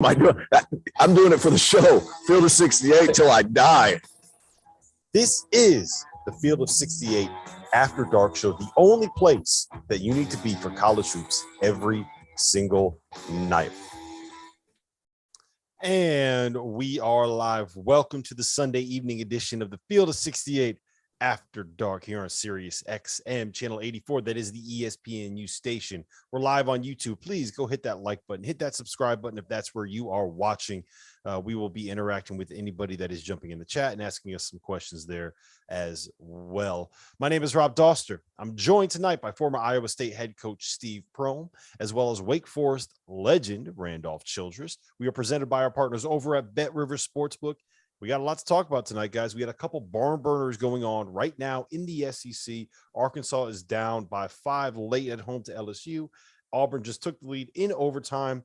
I'm doing it for the show. Field of 68 till I die. This is the Field of 68 After Dark Show, the only place that you need to be for college hoops every single night. And we are live. Welcome to the Sunday evening edition of the Field of 68 After Dark here on Sirius XM channel 84. That is the ESPNU station. We're live on YouTube. Please go hit that like button, hit that subscribe button if that's where you are watching. We will be interacting with anybody that is jumping in the chat and asking us some questions there as well. My name is Rob Dauster. I'm joined tonight by former Iowa State head coach Steve Prohm, as well as Wake Forest legend Randolph Childress. We are presented by our partners over at Bet River Sportsbook. We got a lot to talk about tonight, guys. We got a couple barn burners going on right now in the SEC. Arkansas is down by 5 late at home to LSU. Auburn just took the lead in overtime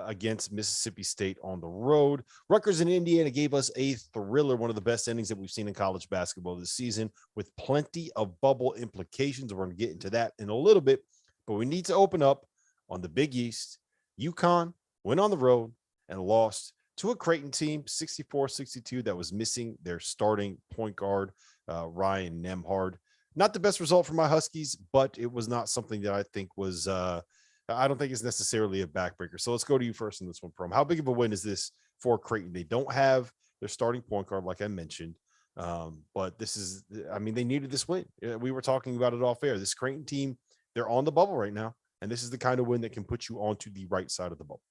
against Mississippi State on the road. Rutgers and Indiana gave us a thriller, one of the best endings that we've seen in college basketball this season, with plenty of bubble implications. We're going to get into that in a little bit, but we need to open up on the Big East. UConn went on the road and lost to a Creighton team, 64-62, that was missing their starting point guard, Ryan Nembhard. Not the best result for my Huskies, but it was not something that I think was I don't think it's necessarily a backbreaker. So let's go to you first in this one, Prom. How big of a win is this for Creighton? They don't have their starting point guard, like I mentioned, but this is, I mean, they needed this win. We were talking about it off air. This Creighton team, they're on the bubble right now, and this is the kind of win that can put you onto the right side of the bubble.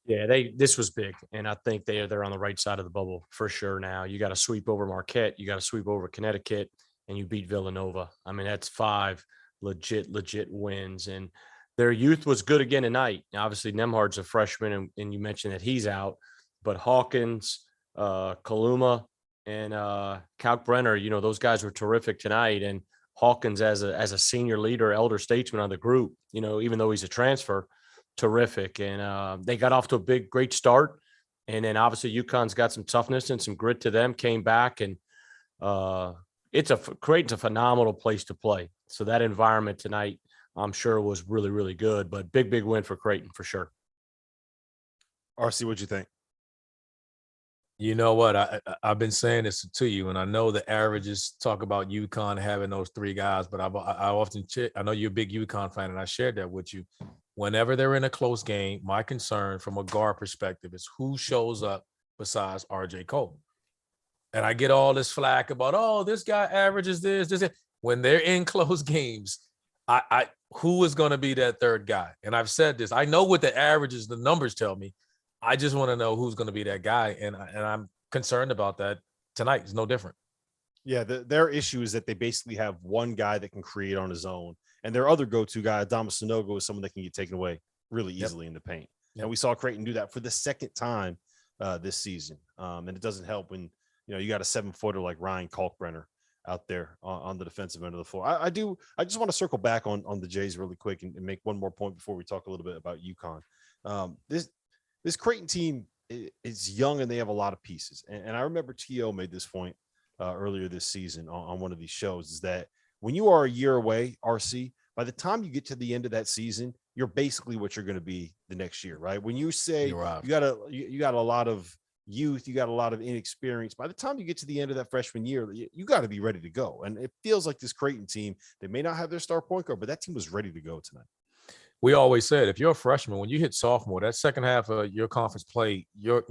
Yeah, this was big, and I think they're on the right side of the bubble for sure now. You got to sweep over Marquette, you got to sweep over Connecticut, and you beat Villanova. I mean, that's 5 legit wins, and their youth was good again tonight. Obviously, Nembhard's a freshman, and you mentioned that he's out, but Hawkins, Kaluma, and Kalkbrenner, those guys were terrific tonight, and Hawkins as a senior leader, elder statesman on the group, even though he's a transfer, terrific. And they got off to a great start. And then obviously UConn's got some toughness and some grit to them, came back, and Creighton's a phenomenal place to play. So that environment tonight, I'm sure, was really, really good, but big win for Creighton for sure. RC, what'd you think? You know what? I've been saying this to you, and I know the averages talk about UConn having those 3 guys, but I often I know you're a big UConn fan, and I shared that with you. Whenever they're in a close game, my concern from a guard perspective is who shows up besides RJ Cole. And I get all this flack about, this guy averages this. When they're in close games, who is going to be that third guy? And I've said this. I know what the averages, the numbers tell me. I just want to know who's going to be that guy, and I'm concerned about that tonight. It's no different. Yeah, their issue is that they basically have one guy that can create on his own, and their other go-to guy, Adama Sanogo, is someone that can get taken away really easily in the paint. Yep. And we saw Creighton do that for the second time this season, and it doesn't help when you got a 7-footer like Ryan Kalkbrenner out there on the defensive end of the floor. I just want to circle back on the Jays really quick and make one more point before we talk a little bit about UConn. This Creighton team is young and they have a lot of pieces. And I remember T.O. made this point earlier this season on one of these shows, is that when you are a year away, RC, by the time you get to the end of that season, you're basically what you're going to be the next year, right? When you say you got a lot of youth, you got a lot of inexperience, by the time you get to the end of that freshman year, you got to be ready to go. And it feels like this Creighton team, they may not have their star point guard, but that team was ready to go tonight. We always said, if you're a freshman, when you hit sophomore, that second half of your conference play, you're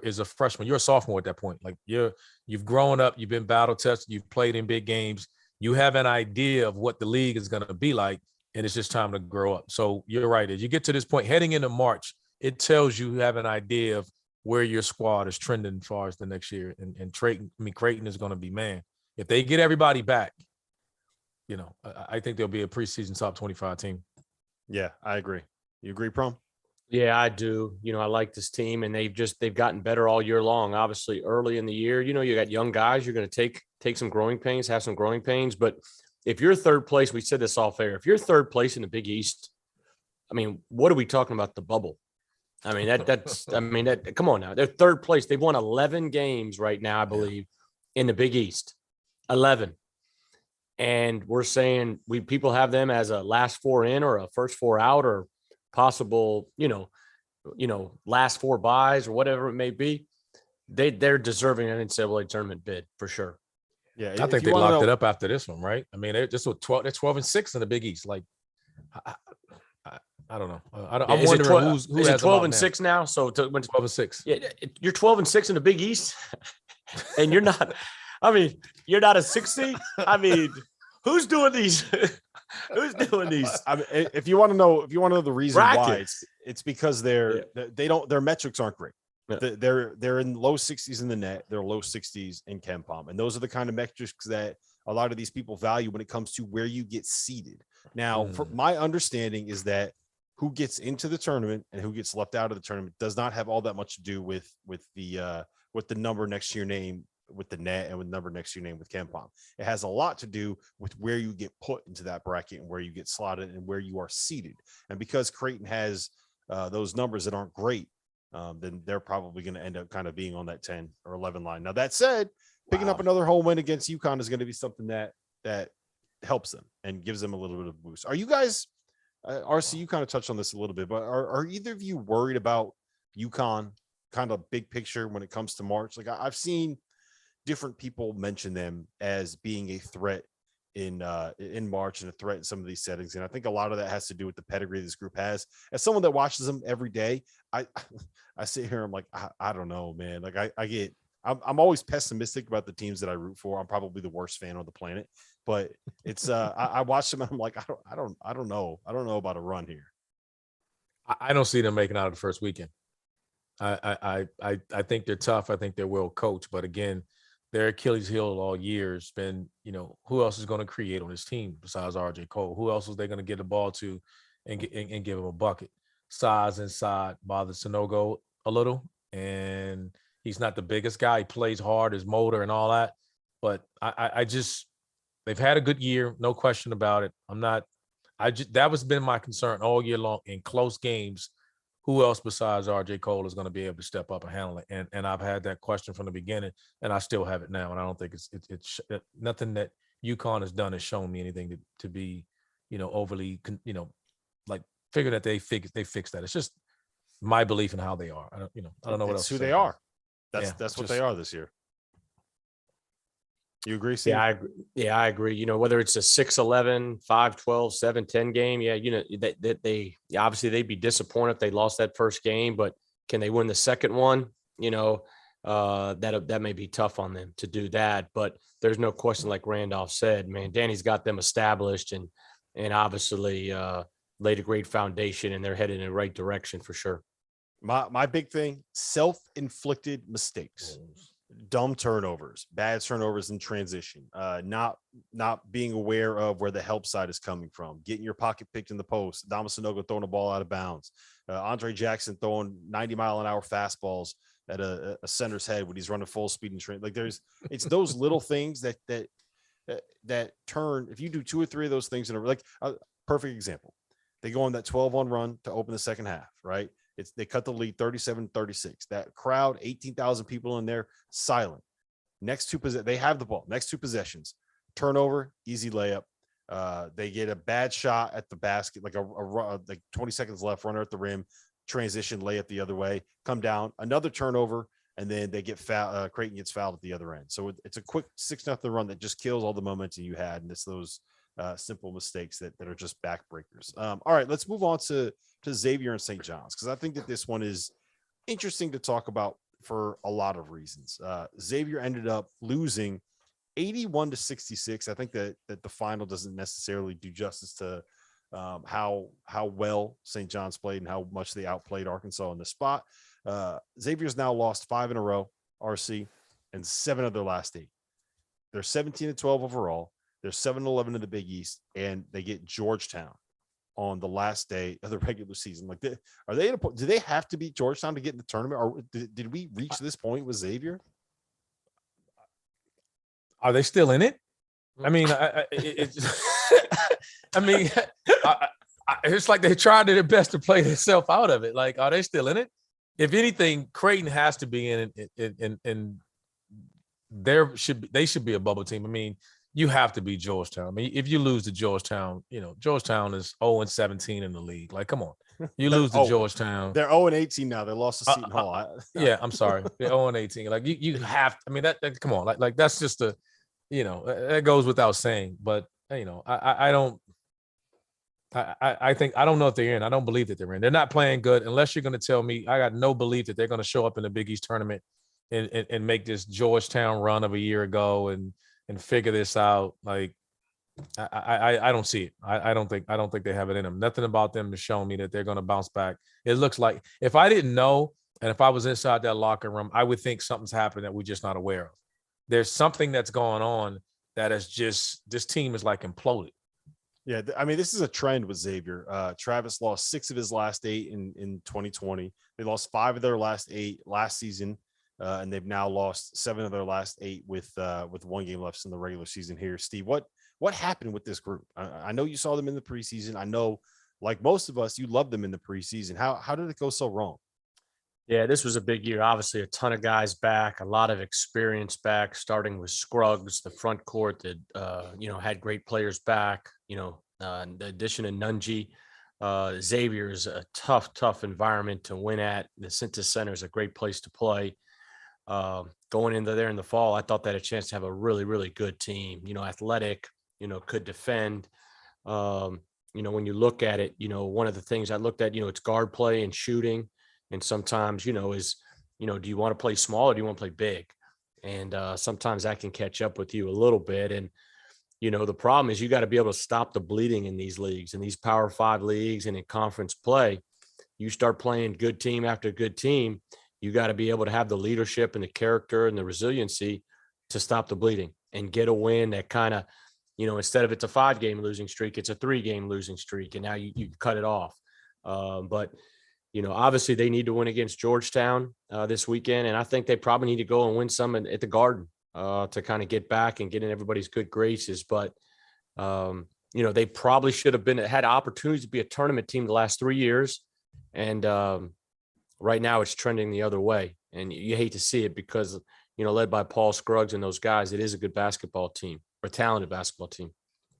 as a freshman, you're a sophomore at that point. Like you've grown up, you've been battle tested, you've played in big games, you have an idea of what the league is going to be like, and it's just time to grow up. So you're right. As you get to this point, heading into March, it tells you have an idea of where your squad is trending as far as the next year. And Creighton is going to be, man, if they get everybody back, I think they'll be a preseason top 25 team. Yeah, I agree. You agree, Prom? Yeah, I do. I like this team, and they've gotten better all year long. Obviously, early in the year, you got young guys. You're going to take some growing pains, have some growing pains. But if you're third place, we said this off air. If you're third place in the Big East, I mean, what are we talking about? The bubble? I mean, come on now. They're third place. They've won 11 games right now, I believe, in the Big East. 11. And we're saying people have them as a last 4 in or a first 4 out or possible, last 4 buys or whatever it may be, they're deserving an NCAA tournament bid for sure. Yeah, I think they locked it up after this one, right? I mean, they're just 12. They're 12-6 in the Big East. Like, I don't know. I'm wondering who is has it 12-6 now. So when 12-6, yeah, you're 12-6 in the Big East, and you're not. I mean, you're not a 6 seed. I mean, who's doing these? Who's doing these? I mean, if you want to know the reason Brackets. why, it's because their metrics aren't great. Yeah. They're in low 60s in the net. They're low 60s in KenPom, and those are the kind of metrics that a lot of these people value when it comes to where you get seeded. Now, for my understanding is that who gets into the tournament and who gets left out of the tournament does not have all that much to do with the number next to your name with the net and with the number next to your name with KenPom. It has a lot to do with where you get put into that bracket and where you get slotted and where you are seated. And because Creighton has those numbers that aren't great, then they're probably going to end up kind of being on that 10 or 11 line. Now, that said, picking up another home win against UConn is going to be something that helps them and gives them a little bit of a boost. Are you guys, RC, you kind of touched on this a little bit, but are either of you worried about UConn kind of big picture when it comes to March? Like I've seen different people mention them as being a threat in March and a threat in some of these settings. And I think a lot of that has to do with the pedigree this group has. As someone that watches them every day, I sit here, I'm like, I don't know, man. Like I'm always pessimistic about the teams that I root for. I'm probably the worst fan on the planet, but it's I watch them and I'm like, I don't know about a run here. I don't see them making out of the first weekend. I think they're tough. I think they're well coached, but again, their Achilles heel all year has been, who else is going to create on this team besides RJ Cole? Who else is they going to get the ball to and give him a bucket? Size inside bothers Sanogo a little, and he's not the biggest guy. He plays hard, his motor and all that, but I just they've had a good year, no question about it. That was been my concern all year long in close games. Who else besides RJ Cole is going to be able to step up and handle it? And I've had that question from the beginning, and I still have it now. And I don't think it's nothing that UConn has done has shown me anything to be, overly, like figure that they fixed that. It's just my belief in how they are. I don't know what else. Who they are. That's what they are this year. You agree, Steve? I agree. Whether it's a 6-11, 5-12, 7-10 game, they obviously they'd be disappointed if they lost that first game, but can they win the second one? That may be tough on them to do that, but there's no question, like Randolph said, man, Danny's got them established and obviously laid a great foundation, and they're headed in the right direction for sure. My big thing, self-inflicted mistakes. Dumb turnovers, bad turnovers in transition, not being aware of where the help side is coming from, getting your pocket picked in the post, Sanogo throwing the ball out of bounds, Andre Jackson throwing 90-mile-an-hour fastballs at a center's head when he's running full speed and train. Like it's those little things that turn. If you do 2 or 3 of those things in a perfect example, they go on that 12-1 run to open the second half, right? They cut the lead 37-36. That crowd, 18,000 people in there, silent. Next 2 they have the ball. Next 2 possessions, turnover, easy layup. They get a bad shot at the basket, like like 20 seconds left, runner at the rim, transition, layup the other way, come down, another turnover, and then they get fouled. Creighton gets fouled at the other end. So it's a quick 6-0 run that just kills all the momentum you had, and it's those simple mistakes that are just backbreakers. All right, let's move on to Xavier and St. John's, because I think that this one is interesting to talk about for a lot of reasons. Xavier ended up losing 81-66. I think that the final doesn't necessarily do justice to how well St. John's played and how much they outplayed Arkansas in the spot. Xavier's now lost 5 in a row, RC, and 7 of their last 8. They're 17-12 overall. They're 7-11 in the Big East, and they get Georgetown on the last day of the regular season. Like, are they do they have to beat Georgetown to get in the tournament, or did we reach this point with Xavier? Are they still in it? I mean, it's like they tried their best to play themselves out of it. Like, are they still in it? If anything, Creighton has to be in it, and they should be a bubble team. I mean, you have to beat Georgetown. I mean, if you lose to Georgetown, Georgetown is 0-17 in the league. Like, come on. You lose to Georgetown. They're 0-18 now. They lost to Seton Hall. Yeah, I'm sorry. They're 0-18. Like you have. I mean, that come on. Like that's just that goes without saying. But I don't. I think I don't know if they're in. I don't believe that they're in. They're not playing good unless you're going to tell me. I got no belief that they're going to show up in the Big East tournament and make this Georgetown run of a year ago and figure this out. Like I don't see it. I don't think they have it in them. Nothing about them to show me that they're going to bounce back. It looks like if I didn't know and if I was inside that locker room, I would think something's happened that we're just not aware of. There's something that's going on that is just this team is like imploded. Yeah, I mean, this is a trend with Xavier. Travis lost 6 of his last 8 in 2020. They lost 5 of their last 8 last season, and they've now lost 7 of their last 8 with 1 game left in the regular season here. Steve, what happened with this group? I know you saw them in the preseason. I know, like most of us, you loved them in the preseason. How did it go so wrong? Yeah, this was a big year. Obviously, a ton of guys back, a lot of experience back, starting with Scruggs, the front court that, had great players back, the addition of Nunji. Xavier is a tough environment to win at. The Cintas Center is a great place to play. Going into there in the fall, I thought they had a chance to have a really, really good team, athletic, could defend. When you look at it, one of the things I looked at, it's guard play and shooting. And sometimes, is, do you want to play small or do you want to play big? And sometimes that can catch up with you a little bit. And, the problem is you got to be able to stop the bleeding in these leagues, in these Power 5 leagues and in conference play. You start playing good team after good team, you got to be able to have the leadership and the character and the resiliency to stop the bleeding and get a win that kind of, instead of it's a 5-game losing streak, it's a 3-game losing streak. And now you cut it off. But obviously they need to win against Georgetown this weekend. And I think they probably need to go and win some at the Garden to kind of get back and get in everybody's good graces. But, they probably should have had opportunities to be a tournament team the last 3 years. And right now it's trending the other way. And you hate to see it because, led by Paul Scruggs and those guys, it is a good basketball team, or talented basketball team.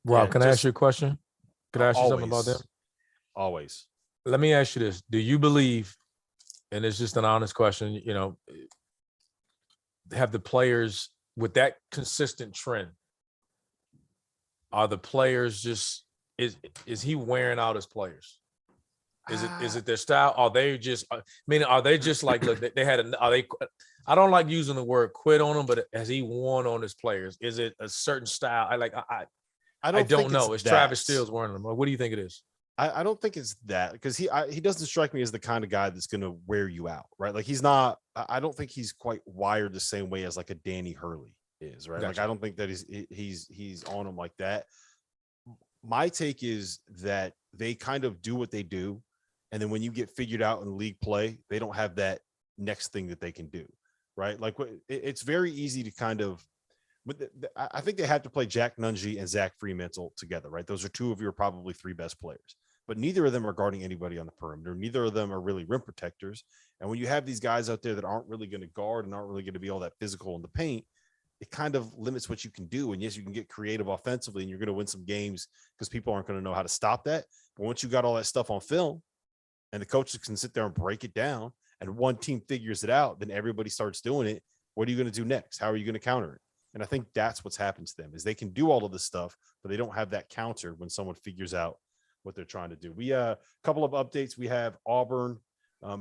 Rob, can I ask you a question? Can I ask you something about them? Always. Let me ask you this. Do you believe, and it's just an honest question, have the players with that consistent trend, are the players just, is he wearing out his players? Is it their style? Are they just, are they just like, look, I don't like using the word quit on them, but has he worn on his players? Is it a certain style? I don't know. Is Travis Steele's wearing them? What do you think it is? I don't think it's that, because he doesn't strike me as the kind of guy that's going to wear you out, right? Like he's not. I don't think he's quite wired the same way as like a Danny Hurley is, right? Gotcha. Like I don't think that he's on him like that. My take is that they kind of do what they do, and then when you get figured out in league play, they don't have that next thing that they can do, right? Like it's very easy to kind of. But I think they have to play Jack Nunji and Zach Fremantle together, right? Those are 2 of your probably 3 best players. But neither of them are guarding anybody on the perimeter. Neither of them are really rim protectors. And when you have these guys out there that aren't really going to guard and aren't really going to be all that physical in the paint, it kind of limits what you can do. And yes, you can get creative offensively and you're going to win some games because people aren't going to know how to stop that. But once you got all that stuff on film and the coaches can sit there and break it down and one team figures it out, then everybody starts doing it. What are you going to do next? How are you going to counter it? And I think that's what's happened to them is they can do all of this stuff, but they don't have that counter when someone figures out what they're trying to do. We a couple of updates. We have Auburn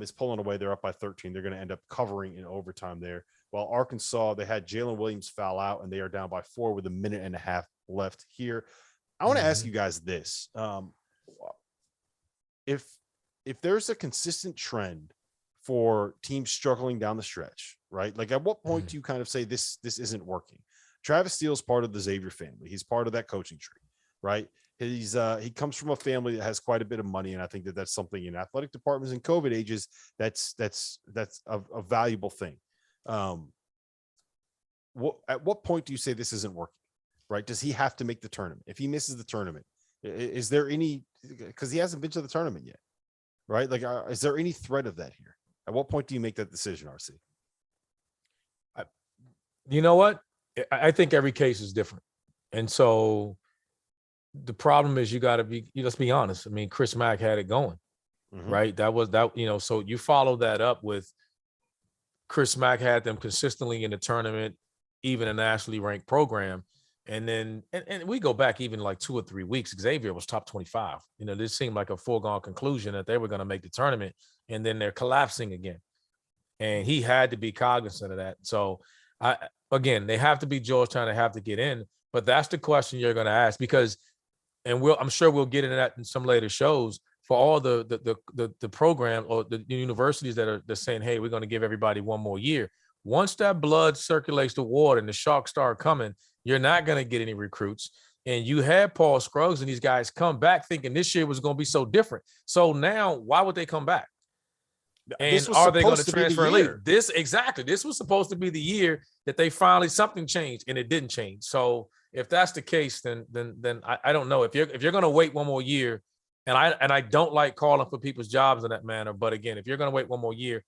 is pulling away. They're up by 13. They're going to end up covering in overtime there. While Arkansas, they had Jalen Williams foul out, and they are down by 4 with a minute and a half left here. I want to ask you guys this. If there's a consistent trend for teams struggling down the stretch, right? Like at what point do you kind of say this isn't working? Travis Steele's part of the Xavier family. He's part of that coaching tree, right? He comes from a family that has quite a bit of money, and I think that's something in athletic departments in COVID ages that's a valuable thing. At what point do you say this isn't working? Right? Does he have to make the tournament? If he misses the tournament, is there any? Because he hasn't been to the tournament yet, right? Like, is there any threat of that here? At what point do you make that decision, RC? You know what? I think every case is different, and so. The problem is you got to be, let's be honest. I mean, Chris Mack had it going. right? That was that, so you follow that up with Chris Mack had them consistently in the tournament, even a nationally ranked program. And then, and we go back even like 2 or 3 weeks, Xavier was top 25. This seemed like a foregone conclusion that they were going to make the tournament, and then they're collapsing again. And he had to be cognizant of that. So again, they have to be Georgetown, they have to get in, but that's the question you're going to ask, because, and I'm sure we'll get into that in some later shows, for all the program or the universities that are saying, hey, we're going to give everybody one more year. Once that blood circulates the water and the sharks start coming, you're not going to get any recruits. And you had Paul Scruggs and these guys come back thinking this year was going to be so different. So now, why would they come back? And are they going to transfer and leave? This was supposed to be the year that they finally something changed, and it didn't change. So if that's the case, then I don't know. If you're going to wait one more year, and I don't like calling for people's jobs in that manner, but again, if you're going to wait one more year,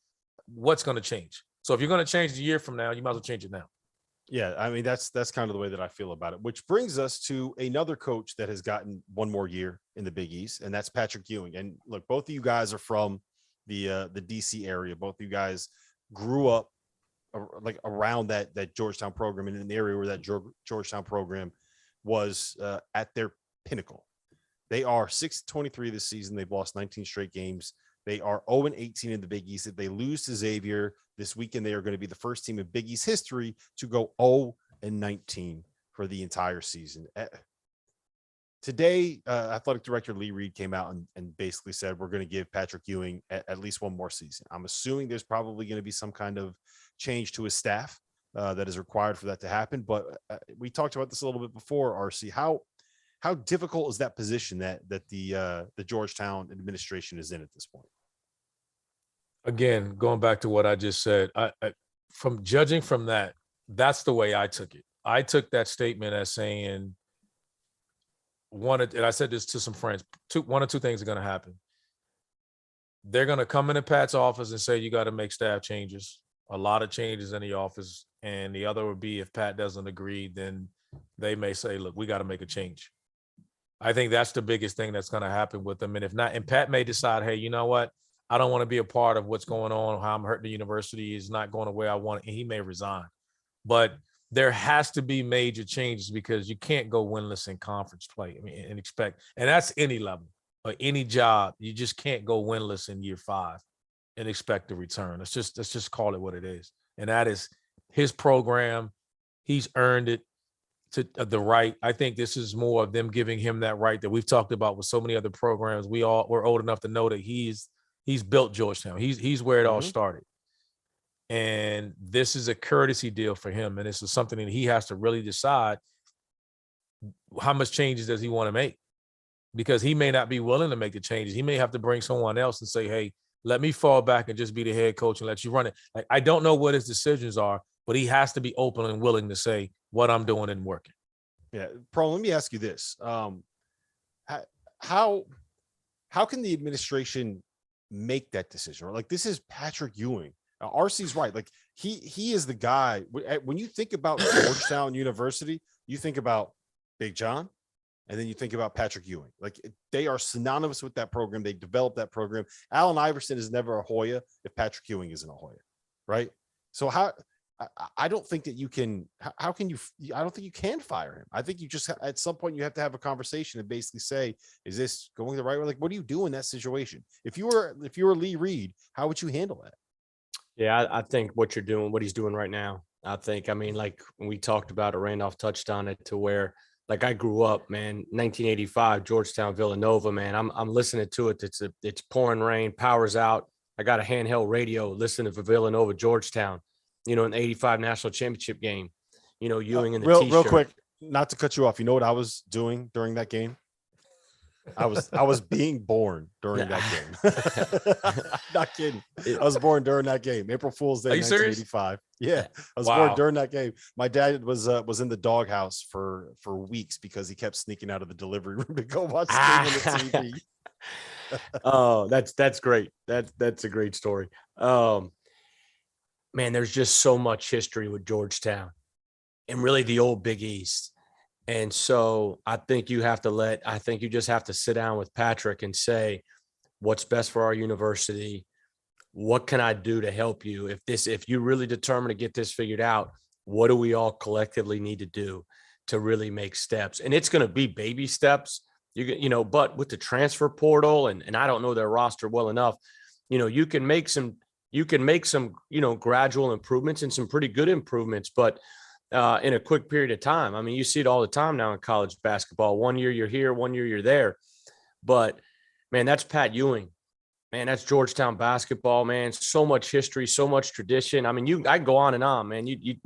what's going to change? So if you're going to change the year from now, you might as well change it now. Yeah, I mean, that's kind of the way that I feel about it, which brings us to another coach that has gotten one more year in the Big East, and that's Patrick Ewing. And look, both of you guys are from the DC area. Both of you guys grew up like around that Georgetown program, and in an area where that Georgetown program was at their pinnacle. They are 6-23 this season. They've lost 19 straight games. They are 0-18 in the Big East. If they lose to Xavier this weekend, they are going to be the first team in Big East history to go 0-19 for the entire season. Today, athletic director Lee Reed came out and basically said, we're going to give Patrick Ewing at least one more season. I'm assuming there's probably going to be some kind of change to his staff that is required for that to happen. But we talked about this a little bit before, RC. How difficult is that position that the Georgetown administration is in at this point? Again, going back to what I just said, I from judging from that, that's the way I took it. I took that statement as saying, and I said this to some friends, one or two things are going to happen. They're going to come into Pat's office and say, you got to make staff changes, a lot of changes in the office. And the other would be, if Pat doesn't agree, then they may say, look, we got to make a change. I think that's the biggest thing that's going to happen with them. And if not, and Pat may decide, hey, you know what? I don't want to be a part of what's going on. How I'm hurting the university is not going the way I want it. And he may resign. But there has to be major changes, because you can't go winless in conference play. I mean, and expect, and that's any level or any job. You just can't go winless in year 5 and expect a return. Let's just call it what it is. And that is his program. He's earned it to the right. I think this is more of them giving him that right that we've talked about with so many other programs. We're old enough to know that he's built Georgetown. He's where it all started. And this is a courtesy deal for him. And this is something that he has to really decide, how much changes does he want to make? Because he may not be willing to make the changes. He may have to bring someone else and say, hey, let me fall back and just be the head coach and let you run it. Like, I don't know what his decisions are, but he has to be open and willing to say what I'm doing and working. Yeah. Pro, let me ask you this. How can the administration make that decision? Like, this is Patrick Ewing. RC's right. Like, he is the guy. When you think about Georgetown University, you think about Big John, and then you think about Patrick Ewing. Like, they are synonymous with that program. They developed that program. Allen Iverson is never a Hoya if Patrick Ewing isn't a Hoya, right? So I don't think that you can. How can you? I don't think you can fire him. I think you just at some point you have to have a conversation and basically say, is this going the right way? Like, what do you do in that situation? If you were Lee Reed, how would you handle that? Yeah, I think what he's doing right now. I mean, like when we talked about it, Randolph touched on it, to where, like, I grew up, man, 1985, Georgetown, Villanova, man. I'm listening to it. It's pouring rain, power's out. I got a handheld radio listening for Villanova, Georgetown, in the 85 national championship game, Ewing in the t-shirt. Real quick, not to cut you off. You know what I was doing during that game? I was being born during that game. Not kidding. I was born during that game. April Fool's Day, 1985. Yeah, I was born during that game. My dad was in the doghouse for weeks because he kept sneaking out of the delivery room to go watch the game on the TV. Oh, that's great. That's a great story. Man, there's just so much history with Georgetown and really the old Big East. And so I think you just have to sit down with Patrick and say, what's best for our university. What can I do to help you? If you're really determined to get this figured out, what do we all collectively need to do to really make steps? And it's going to be baby steps, but with the transfer portal, and I don't know their roster well enough, you can make some, gradual improvements and some pretty good improvements, but in a quick period of time. I mean, you see it all the time now in college basketball. 1 year you're here, 1 year you're there. But man, that's Pat Ewing. Man, that's Georgetown basketball, man. So much history, so much tradition. I mean, I go on and on, man. You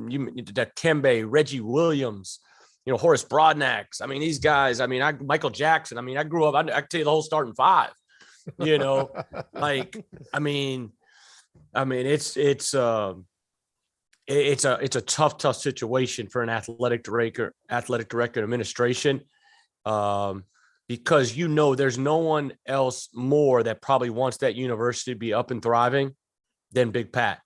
that Kembe, Reggie Williams, Horace Broadnax. I mean, these guys. I mean, Michael Jackson. I mean, I grew up. I can tell you the whole starting five. It's a tough situation for an athletic director, administration. Because there's no one else more that probably wants that university to be up and thriving than Big Pat,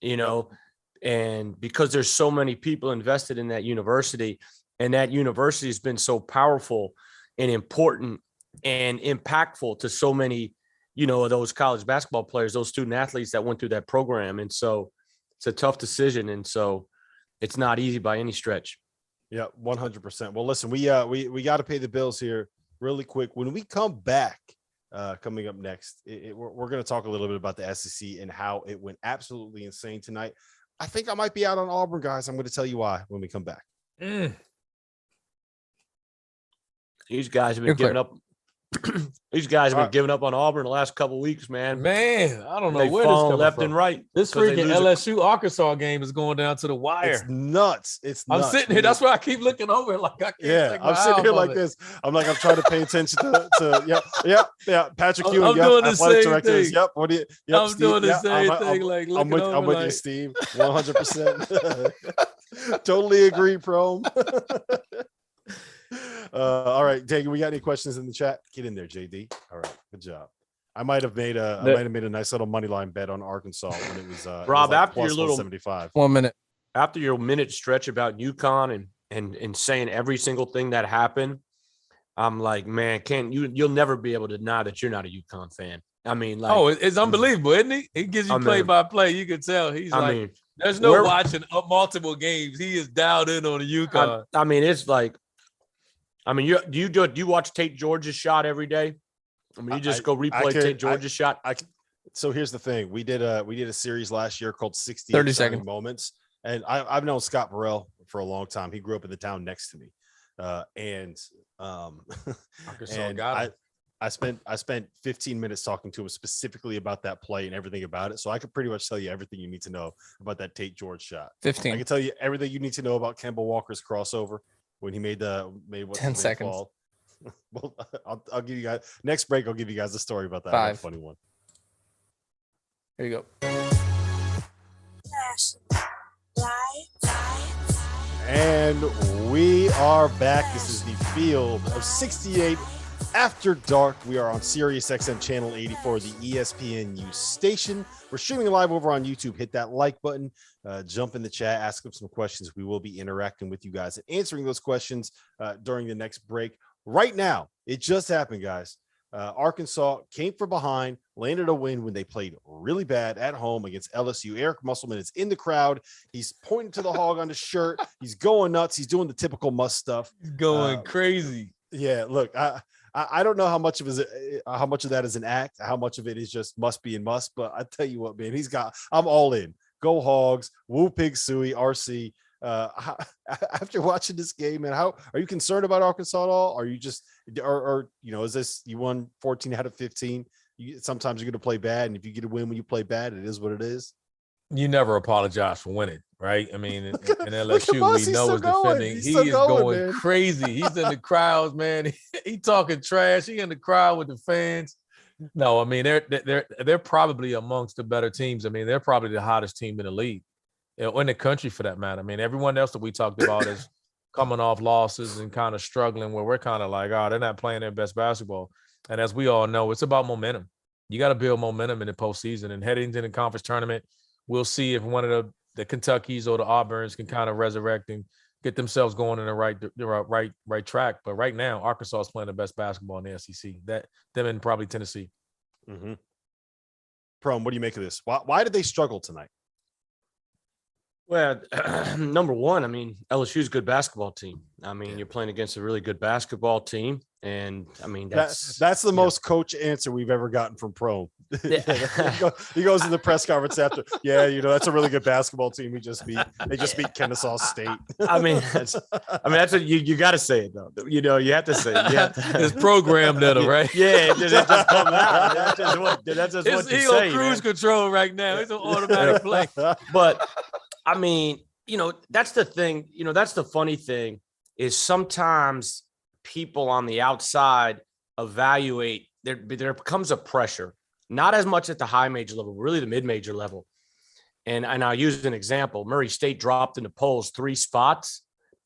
and because there's so many people invested in that university, and that university has been so powerful and important and impactful to so many, of those college basketball players, those student athletes that went through that program. And so it's a tough decision. And so it's not easy by any stretch. Yeah, 100%. Well, listen, we got to pay the bills here really quick. When we come back, coming up next, we're going to talk a little bit about the SEC and how it went absolutely insane tonight. I think I might be out on Auburn, guys. I'm going to tell you why when we come back. These guys have been giving up. These guys have been giving up on Auburn the last couple of weeks, man. Man, I don't know They've where this fallen coming left from. and right. This freaking LSU Arkansas game is going down to the wire. It's nuts. I'm sitting here. That's why I keep looking over like I can't. Take my I'm sitting here like it. this. I'm trying to pay attention to yeah. Patrick Ewing, I'm doing the athletic same director. thing. Yep. What do you? Yep, I'm Steve, doing the same I'm thing. Like I'm with you, Steve. 100%. Totally agree, Prohm. All right, Dagan, we got any questions in the chat? Get in there, JD. All right, good job. I might have made a nice little money line bet on Arkansas when it was Rob, after your little 75. 1 minute after your minute stretch about UConn and saying every single thing that happened, I'm like, man, you'll never be able to deny that you're not a UConn fan. I mean, like, it's unbelievable, isn't he? He gives you play by play. You can tell he's there's no watching multiple games. He is dialed in on the UConn. I mean, it's like, do you watch Tate George's shot every day? I mean, you just go replay Tate George's shot. So here's the thing: we did a series last year called 60 30-second moments, and I've known Scott Burrell for a long time. He grew up in the town next to me, and I spent 15 minutes talking to him specifically about that play and everything about it. So I could pretty much tell you everything you need to know about that Tate George shot. 15. I can tell you everything you need to know about Kemba Walker's crossover when he made 10 seconds. Fall. Well, I'll give you guys next break. I'll give you guys a story about that. 5. Funny one. Here you go. And we are back. This is the Field of 68 After Dark. We are on Sirius XM Channel 84, the ESPNU station. We're streaming live over on YouTube. Hit that like button. Jump in the chat. Ask them some questions. We will be interacting with you guys and answering those questions during the next break. Right now, it just happened, guys. Arkansas came from behind, landed a win when they played really bad at home against LSU. Eric Musselman is in the crowd. He's pointing to the hog on his shirt. He's going nuts. He's doing the typical Muss stuff. He's going crazy. Yeah, look, I don't know how much of that is an act, how much of it is just must be and must. But I tell you what, man, I'm all in. Go Hogs, Woo Pig Suey, RC. After watching this game, man, how are you concerned about Arkansas at all? Are you just, or is this, you won 14 out of 15? Sometimes you're going to play bad, and if you get a win when you play bad, it is what it is. You never apologize for winning, right? I mean, in LSU, we know is defending. He is going crazy. He's in the crowds, man. He talking trash. He in the crowd with the fans. No, I mean, they're probably amongst the better teams. I mean, they're probably the hottest team in the league. In the country, for that matter. I mean, everyone else that we talked about is coming off losses and kind of struggling, where we're kind of like, they're not playing their best basketball. And as we all know, it's about momentum. You got to build momentum in the postseason. And heading into the conference tournament, we'll see if one of the Kentuckys or the Auburns can kind of resurrect and get themselves going in the right track. But right now, Arkansas is playing the best basketball in the SEC. Them and probably Tennessee. Mm-hmm. Prohm, what do you make of this? Why did they struggle tonight? Well, number one, I mean, LSU's a good basketball team. I mean, you're playing against a really good basketball team. And I mean, that's the most coach answer we've ever gotten from Prohm. He goes to the press conference after, that's a really good basketball team. They just beat Kennesaw State. I mean, that's what you got to say it though. You have to say it. It's programmed at him, right? Yeah, it just comes out. That's just what you He's say. on cruise man. control right now. It's an automatic play. But I mean, that's the thing. That's the funny thing is sometimes people on the outside evaluate. There becomes a pressure, not as much at the high major level, really the mid-major level. And I'll use an example. Murray State dropped in the polls 3 spots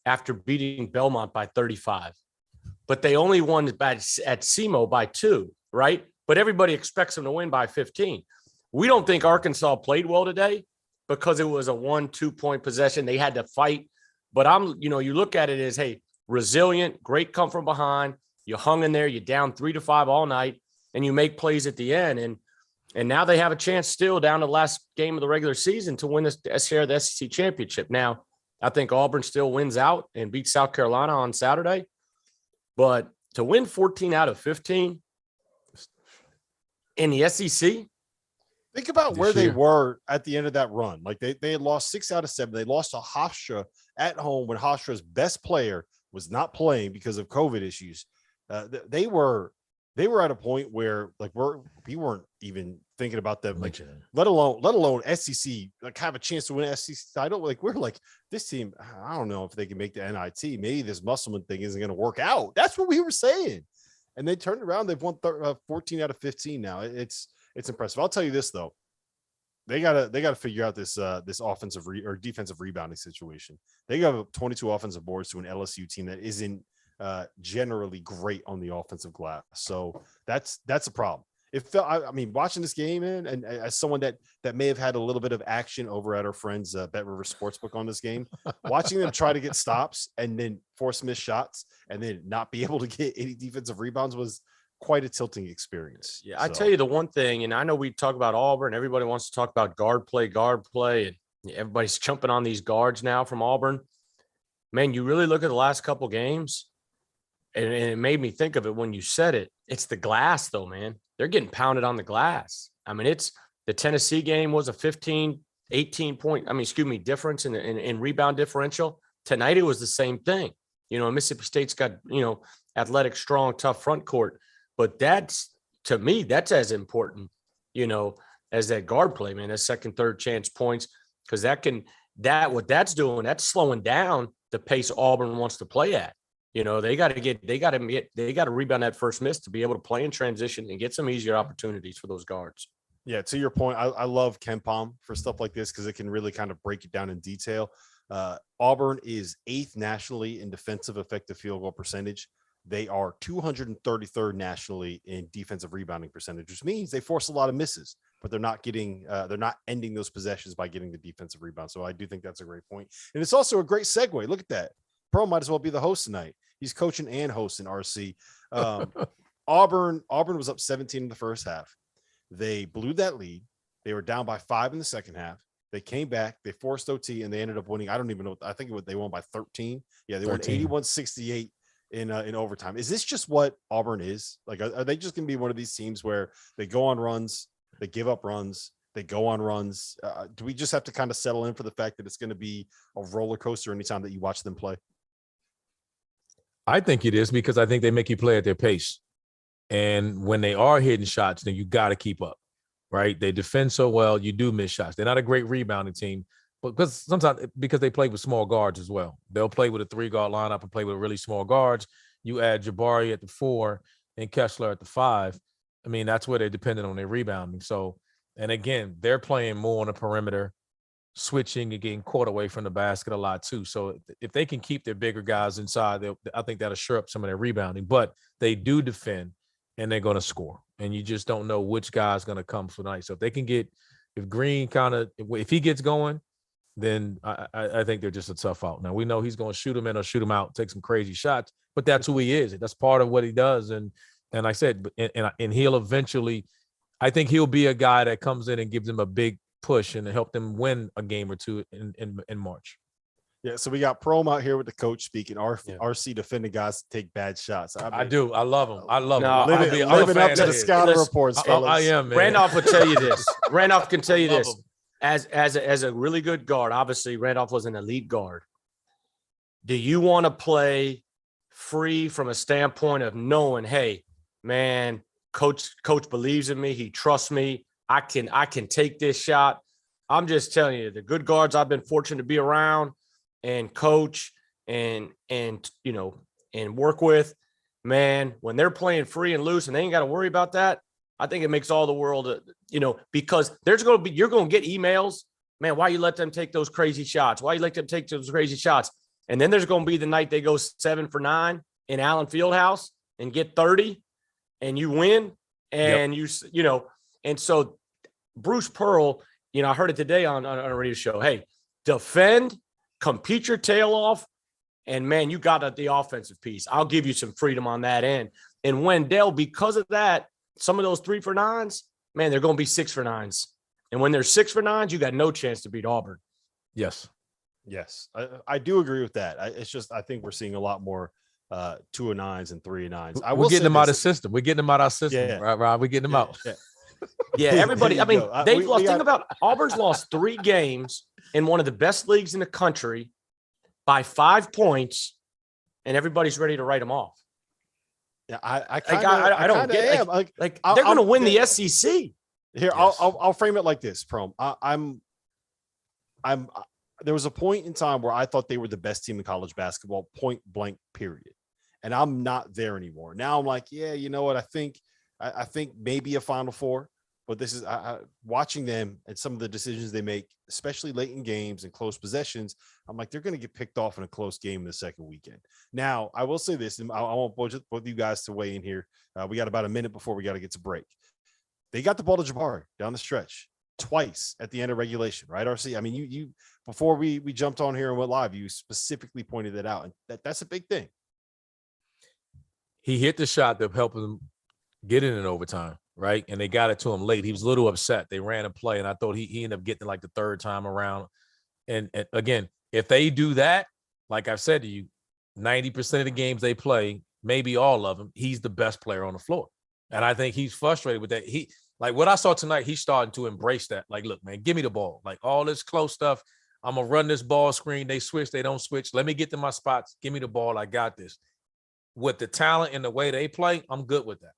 after beating Belmont by 35. But they only won at SEMO by 2, right? But everybody expects them to win by 15. We don't think Arkansas played well today because it was a 1-2 point possession. They had to fight. But you look at it as, hey, resilient, great come from behind. You hung in there, you're down 3-5 all night, and you make plays at the end. And now they have a chance still down to the last game of the regular season to win the share of the SEC championship. Now, I think Auburn still wins out and beats South Carolina on Saturday. But to win 14 out of 15 in the SEC, think about where they were at the end of that run. Like they had lost 6 out of 7. They lost to Hofstra at home when Hofstra's best player was not playing because of COVID issues. They were at a point where like we weren't even thinking about them, like let alone SEC, like have a chance to win an SEC title. Like we're like, this team, I don't know if they can make the NIT. Maybe this Musselman thing isn't going to work out. That's what we were saying. And they turned around. They've won 14 out of 15 now. It's impressive. I'll tell you this though. They gotta figure out this offensive or defensive rebounding situation. They got 22 offensive boards to an LSU team that isn't generally great on the offensive glass. So that's a problem. It felt, I mean, watching this game, man, and as someone that may have had a little bit of action over at our friends Bet River Sportsbook on this game, watching them try to get stops and then force missed shots and then not be able to get any defensive rebounds was quite a tilting experience. Yeah, I tell you the one thing, and I know we talk about Auburn, everybody wants to talk about guard play, and everybody's jumping on these guards now from Auburn. Man, you really look at the last couple games, and it made me think of it when you said it. It's the glass, though, man. They're getting pounded on the glass. I mean, it's the Tennessee game was a 18 point, difference in rebound differential. Tonight, it was the same thing. Mississippi State's got, athletic, strong, tough front court. But to me, that's as important, as that guard play, man, that second, third chance points, because what that's doing, that's slowing down the pace Auburn wants to play at. They got to rebound that first miss to be able to play in transition and get some easier opportunities for those guards. Yeah, to your point, I love KenPom for stuff like this because it can really kind of break it down in detail. Auburn is 8th nationally in defensive effective field goal percentage. They are 233rd nationally in defensive rebounding percentage, which means they force a lot of misses, but they're not ending those possessions by getting the defensive rebound. So I do think that's a great point. And it's also a great segue. Look at that. Pro might as well be the host tonight. He's coaching and hosting RC. Auburn was up 17 in the first half. They blew that lead. They were down by 5 in the second half. They came back, they forced OT, and they ended up winning. I don't even know. I think they won by 13. Yeah, they won 81-68 in overtime. Is this just what Auburn is? Like, are they just going to be one of these teams where they go on runs, they give up runs, they go on runs? Do we just have to kind of settle in for the fact that it's going to be a roller coaster anytime that you watch them play? I think it is because I think they make you play at their pace. And when they are hitting shots, then you got to keep up, right? They defend so well, you do miss shots. They're not a great rebounding team, but because they play with small guards as well. They'll play with a 3-guard lineup and play with really small guards. You add Jabari at the 4 and Kessler at the 5. I mean, that's where they're dependent on their rebounding. So, and again, they're playing more on the perimeter, switching and getting caught away from the basket a lot too. So if they can keep their bigger guys inside, I think that'll shore up some of their rebounding. But they do defend and they're going to score. And you just don't know which guy's going to come for tonight. So if they can if Green if he gets going, then I think they're just a tough out. Now we know he's going to shoot him in or shoot him out, take some crazy shots, but that's who he is. That's part of what he does. And I said, and he'll eventually, I think he'll be a guy that comes in and gives them a big push and help them win a game or two in March. Yeah, so we got Prohm out here with the coach speaking. Yeah. RC defending guys to take bad shots. I do. I love him. I love No, him. Living up to the scouting Listen, reports, fellas. I am, man. Randolph will tell you this. Randolph can tell you Love this. him. As a really good guard, obviously Randolph was an elite guard. Do you want to play free from a standpoint of knowing, hey, man, coach believes in me, he trusts me, I can take this shot? I'm just telling you, the good guards I've been fortunate to be around and coach and work with, man, when they're playing free and loose and they ain't got to worry about that, I think it makes all the world, because you're going to get emails, man, why you let them take those crazy shots? Why you let them take those crazy shots? And then there's going to be the night they go 7 for 9 in Allen Fieldhouse and get 30 and you win. And and so Bruce Pearl, I heard it today on a radio show. Hey, defend, compete your tail off. And man, you got the offensive piece. I'll give you some freedom on that end. And Wendell, because of that, some of those 3 for 9s, man, they're going to be 6 for 9s. And when they're 6 for 9s, you got no chance to beat Auburn. Yes. I do agree with that. It's just, I think we're seeing a lot more 2 and 9s and 3 and 9s. We're getting them out of system. We're getting them out of our system. Yeah. Right, Rob? We're getting them out. Yeah. Yeah, everybody. I mean, they've lost. Think about Auburn's lost 3 games in one of the best leagues in the country by 5 points, and everybody's ready to write them off. Yeah, I don't get it. Like they're going to win the SEC. Here, yes. I'll frame it like this, Prohm. I'm. There was a point in time where I thought they were the best team in college basketball, point blank, period. And I'm not there anymore. Now I'm like, yeah, you know what? I think maybe a Final Four, but this is watching them and some of the decisions they make, especially late in games and close possessions. I'm like, they're going to get picked off in a close game in the second weekend. Now, I will say this, and I want both you guys to weigh in here. We got about a minute before we got to get to break. They got the ball to Jabari down the stretch twice at the end of regulation, right, RC? I mean, you before we jumped on here and went live, you specifically pointed that out, and that's a big thing. He hit the shot that helped him get in overtime, right? And they got it to him late. He was a little upset. They ran a play, and I thought he ended up getting like the 3rd time around. And again, if they do that, like I've said to you, 90% of the games they play, maybe all of them, he's the best player on the floor. And I think he's frustrated with that. Like what I saw tonight, he's starting to embrace that. Like, look, man, give me the ball. Like all this close stuff. I'm going to run this ball screen. They switch. They don't switch. Let me get to my spots. Give me the ball. I got this. With the talent and the way they play, I'm good with that.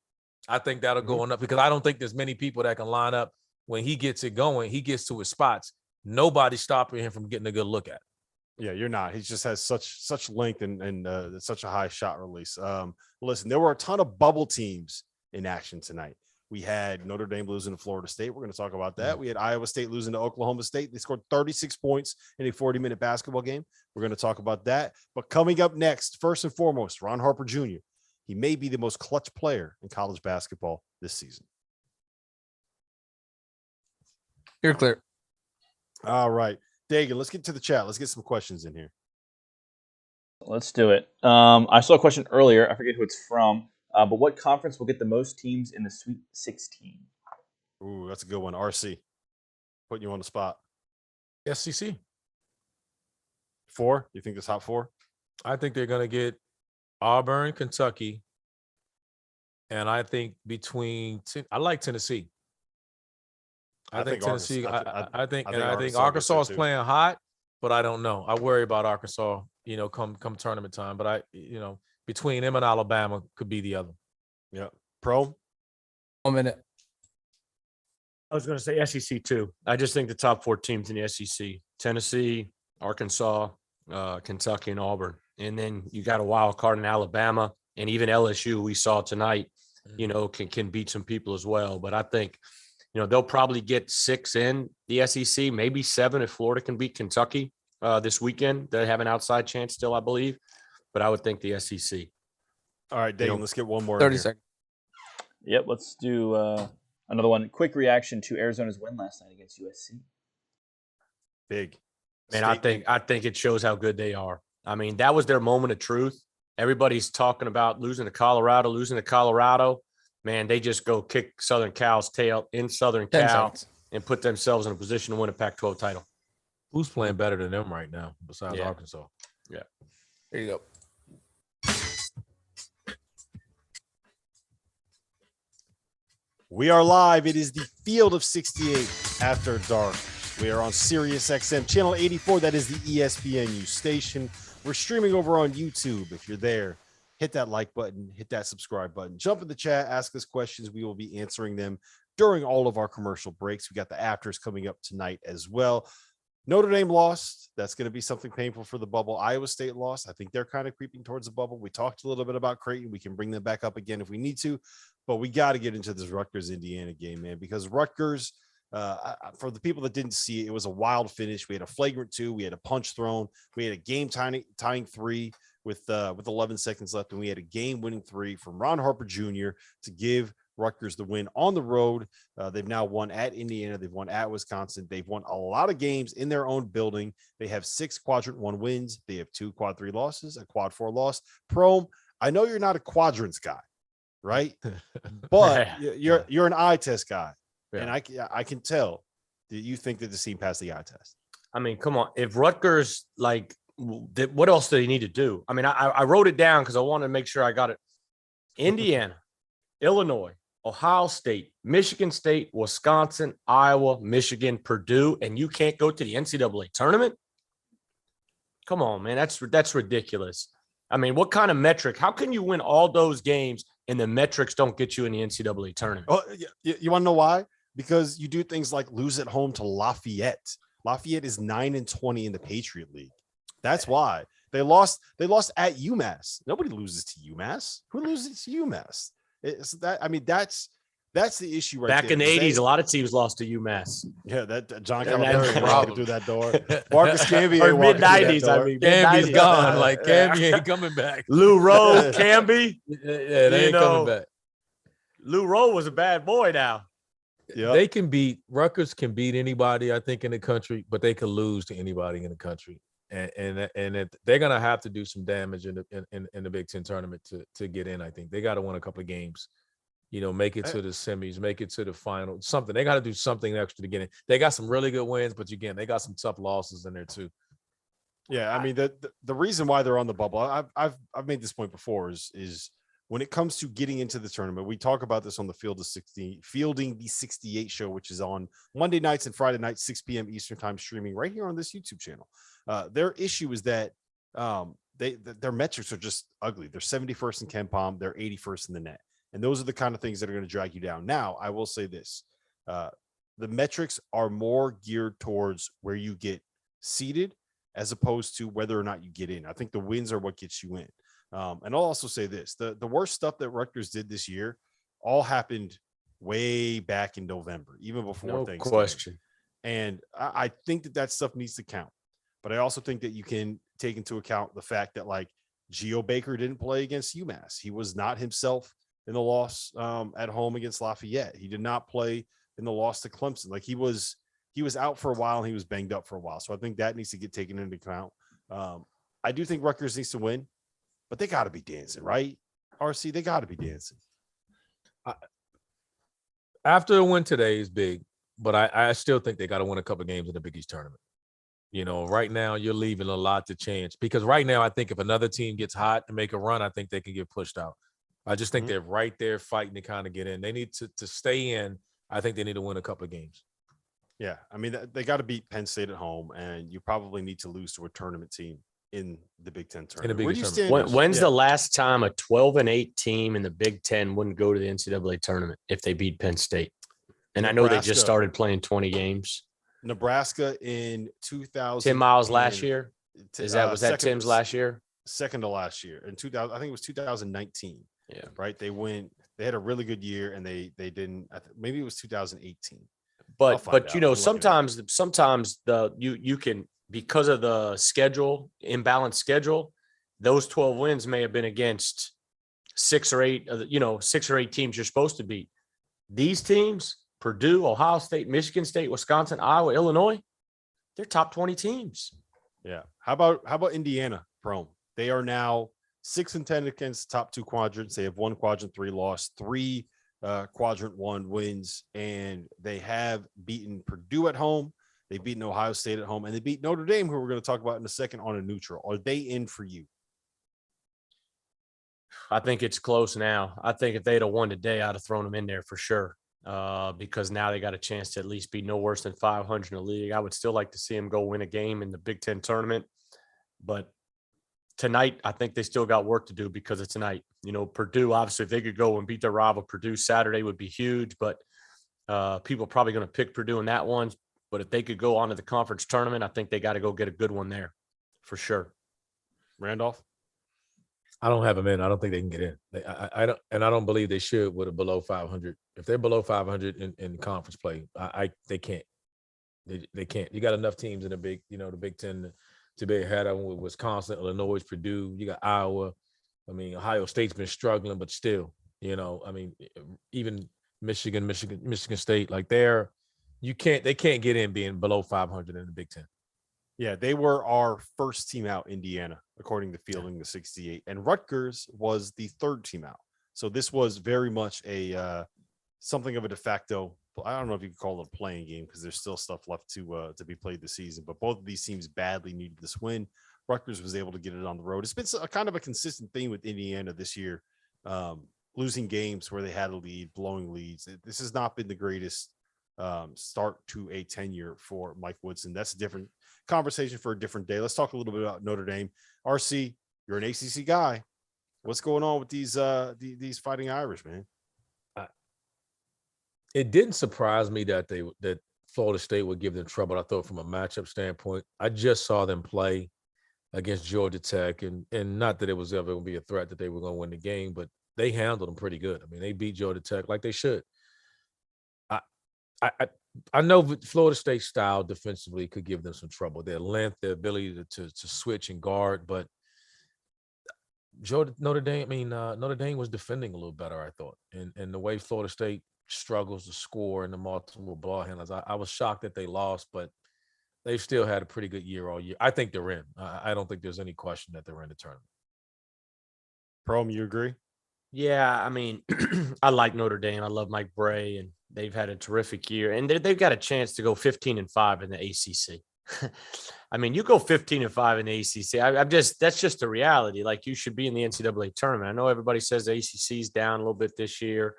I think that'll go on up because I don't think there's many people that can line up when he gets it going. He gets to his spots. Nobody's stopping him from getting a good look at it. Yeah, you're not. He just has such length and such a high shot release. Listen, there were a ton of bubble teams in action tonight. We had Notre Dame losing to Florida State. We're going to talk about that. We had Iowa State losing to Oklahoma State. They scored 36 points in a 40-minute basketball game. We're going to talk about that. But coming up next, first and foremost, Ron Harper Jr. He may be the most clutch player in college basketball this season. You're clear. All right. Dagan, let's get to the chat. Let's get some questions in here. Let's do it. I saw a question earlier. I forget who it's from. But what conference will get the most teams in the Sweet 16? Ooh, that's a good one. RC, putting you on the spot. SEC. 4? You think the top 4? I think they're going to get Auburn, Kentucky, and I think I like Tennessee. I think Tennessee. I think Arkansas is playing hot, but I don't know. I worry about Arkansas. Come tournament time, but between them and Alabama could be the other. Yeah. Pro? 1 minute. I was going to say SEC too. I just think the top 4 teams in the SEC, Tennessee, Arkansas, Kentucky, and Auburn. And then you got a wild card in Alabama and even LSU we saw tonight, can beat some people as well. But I think, they'll probably get 6 in the SEC, maybe 7 if Florida can beat Kentucky this weekend. They have an outside chance still, I believe. But I would think the SEC. All right, Dave, let's get one more. 30 seconds. Yep, let's do another one. Quick reaction to Arizona's win last night against USC. Big. Man, I think it shows how good they are. I mean, that was their moment of truth. Everybody's talking about losing to Colorado. man, they just go kick Southern Cal's tail in Southern 10 Cal seconds. and put themselves in a position to win a Pac-12 title. Who's playing better than them right now besides Yeah. Arkansas? There you go. We are live. It is the Field of 68 after dark. We are on Sirius XM channel 84. That is the ESPNU station. We're streaming over on YouTube. If you're there, hit that like button, hit that subscribe button, jump in the chat, ask us questions. We will be answering them during all of our commercial breaks. We got the afters coming up tonight as well. Notre Dame lost. That's going to be something painful for the bubble. Iowa State lost. I think they're kind of creeping towards the bubble. We talked a little bit about Creighton. We can bring them back up again if we need to, but we got to get into this Rutgers-Indiana game, man, because Rutgers, for the people that didn't see it, it was a wild finish. We had a flagrant 2. We had a punch thrown. We had a game-tying 3 with 11 seconds left, and we had a game-winning 3 from Ron Harper Jr. to give Rutgers the win on the road. They've now won at Indiana. They've won at Wisconsin. They've won a lot of games in their own building. They have 6 quadrant 1 wins. They have 2 quad 3 losses, a quad 4 loss. Prohm, I know you're not a quadrants guy, right? But you're an eye test guy. Yeah. And I can tell that you think that this team passed the eye test. I mean, come on. If Rutgers, what else do they need to do? I mean, I wrote it down because I wanted to make sure I got it. Indiana, Illinois, Ohio State, Michigan State, Wisconsin, Iowa, Michigan, Purdue, and you can't go to the NCAA tournament? Come on, man. That's ridiculous. I mean, what kind of metric? How can you win all those games and the metrics don't get you in the NCAA tournament? Oh, you want to know why? Because you do things like lose at home to Lafayette. Lafayette is 9-20 in the Patriot League. That's why they lost at UMass. Nobody loses to UMass. Who loses to UMass? It's that. I mean, that's the issue right Back there. in the 80s, a lot of teams lost to UMass. Yeah, that John And that's Calipari the walking problem. through that door. Marcus Camby Or mid-90s, I mean. Camby's mid-90s. gone. Like Camby ain't coming back. Lou Rowe, Camby. Yeah, they ain't coming back. Lou Rowe was a bad boy now. Yeah, They can beat Rutgers can beat anybody, I think, in the country, but they could lose to anybody in the country. And they're gonna have to do some damage in the Big Ten tournament to get in. I think they got to win a couple of games, make it to the semis, make it to the final. Something they got to do something extra to get in. They got some really good wins, but again, they got some tough losses in there too. yeah. I mean, the reason why they're on the bubble, I've made this point before, is when it comes to getting into the tournament. We talk about this on the Fielding the 68 show, which is on Monday nights and Friday nights, 6 p.m. Eastern time, streaming right here on this YouTube channel. Their issue is that their metrics are just ugly. They're 71st in KenPom, they're 81st in the net, and those are the kind of things that are going to drag you down. Now, I will say this: the metrics are more geared towards where you get seated as opposed to whether or not you get in. I think the wins are what gets you in. And I'll also say this: the worst stuff that Rutgers did this year all happened way back in November, even before No Thanksgiving. question. And I think that stuff needs to count. But I also think that you can take into account the fact that Geo Baker didn't play against UMass. He was not himself in the loss at home against Lafayette. He did not play in the loss to Clemson. He was out for a while and he was banged up for a while. So I think that needs to get taken into account. I do think Rutgers needs to win, but they got to be dancing, right? RC, they got to be dancing. After a win today is big, but I still think they got to win a couple of games in the Big East tournament. Right now you're leaving a lot to chance, because right now I think if another team gets hot and make a run, I think they can get pushed out. I just think they're right there fighting to kind of get in. They need to stay in. I think they need to win a couple of games. Yeah, I mean, they got to beat Penn State at home, and you probably need to lose to a tournament team in the Big Ten tournament. Big Where do you Ten stand? tournament. When's the last time a 12-8 team in the Big Ten wouldn't go to the NCAA tournament if they beat Penn State? And I know they just Nebraska. started playing 20 games. Nebraska in 2000. Tim Miles last year. Was that Tim's last year? Second to last year in 2000. I think it was 2019. Yeah. Right. They had a really good year, and they didn't. Maybe it was 2018. But sometimes you can, because of the imbalanced schedule, those 12 wins may have been against 6 or 8 teams you're supposed to beat. These teams, Purdue, Ohio State, Michigan State, Wisconsin, Iowa, Illinois, they're top 20 teams. Yeah. How about Indiana, Prohm? They are now 6-10 against the top 2 quadrants. They have 1 quadrant 3 loss, 3 quadrant 1 wins, and they have beaten Purdue at home. They've beaten Ohio State at home, and they beat Notre Dame, who we're going to talk about in a second, on a neutral. Are they in for you? I think it's close now. I think if they'd have won today, I'd have thrown them in there for sure. Because now they got a chance to at least be no worse than 500 in the league. I would still like to see them go win a game in the Big Ten tournament, but tonight I think they still got work to do because it's tonight. Purdue, obviously, if they could go and beat their rival Purdue Saturday would be huge, but people are probably going to pick Purdue in that one. But if they could go on to the conference tournament, I think they got to go get a good one there for sure. Randolph? I don't have them in. I don't think they can get in. I don't, and I don't believe they should with a below 500. If they're below 500 in conference play, they can't. They can't. You got enough teams in the Big Ten to be ahead of them with Wisconsin, Illinois, Purdue. You got Iowa. I mean, Ohio State's been struggling, but still, even Michigan State, like they can't get in being below 500 in the Big Ten. Yeah, they were our first team out, Indiana, according to Fielding the 68, and Rutgers was the third team out. So this was very much a something of a de facto. I don't know if you could call it a playing game because there's still stuff left to be played this season. But both of these teams badly needed this win. Rutgers was able to get it on the road. It's been a kind of a consistent theme with Indiana this year, losing games where they had a lead, blowing leads. This has not been the greatest start to a tenure for Mike Woodson. That's a different conversation for a different day. Let's talk a little bit about Notre Dame. RC, you're an ACC guy. What's going on with these Fighting Irish, man? It didn't surprise me that Florida State would give them trouble. I thought from a matchup standpoint, I just saw them play against Georgia Tech, and not that it was ever going to be a threat that they were going to win the game, but they handled them pretty good. I mean, they beat Georgia Tech like they should. I know Florida State style defensively could give them some trouble. Their length, their ability to switch and guard, but Notre Dame was defending a little better, I thought. And the way Florida State struggles to score in the multiple ball handlers, I was shocked that they lost, but they've still had a pretty good year all year. I think they're in. I don't think there's any question that they're in the tournament. Prohm, you agree? Yeah, I mean, I like Notre Dame. I love Mike Bray, and they've had a terrific year. And they've got a chance to go 15-5 in the ACC. I mean, you go 15-5 in the ACC. That's just the reality. Like, you should be in the NCAA tournament. I know everybody says the ACC's down a little bit this year,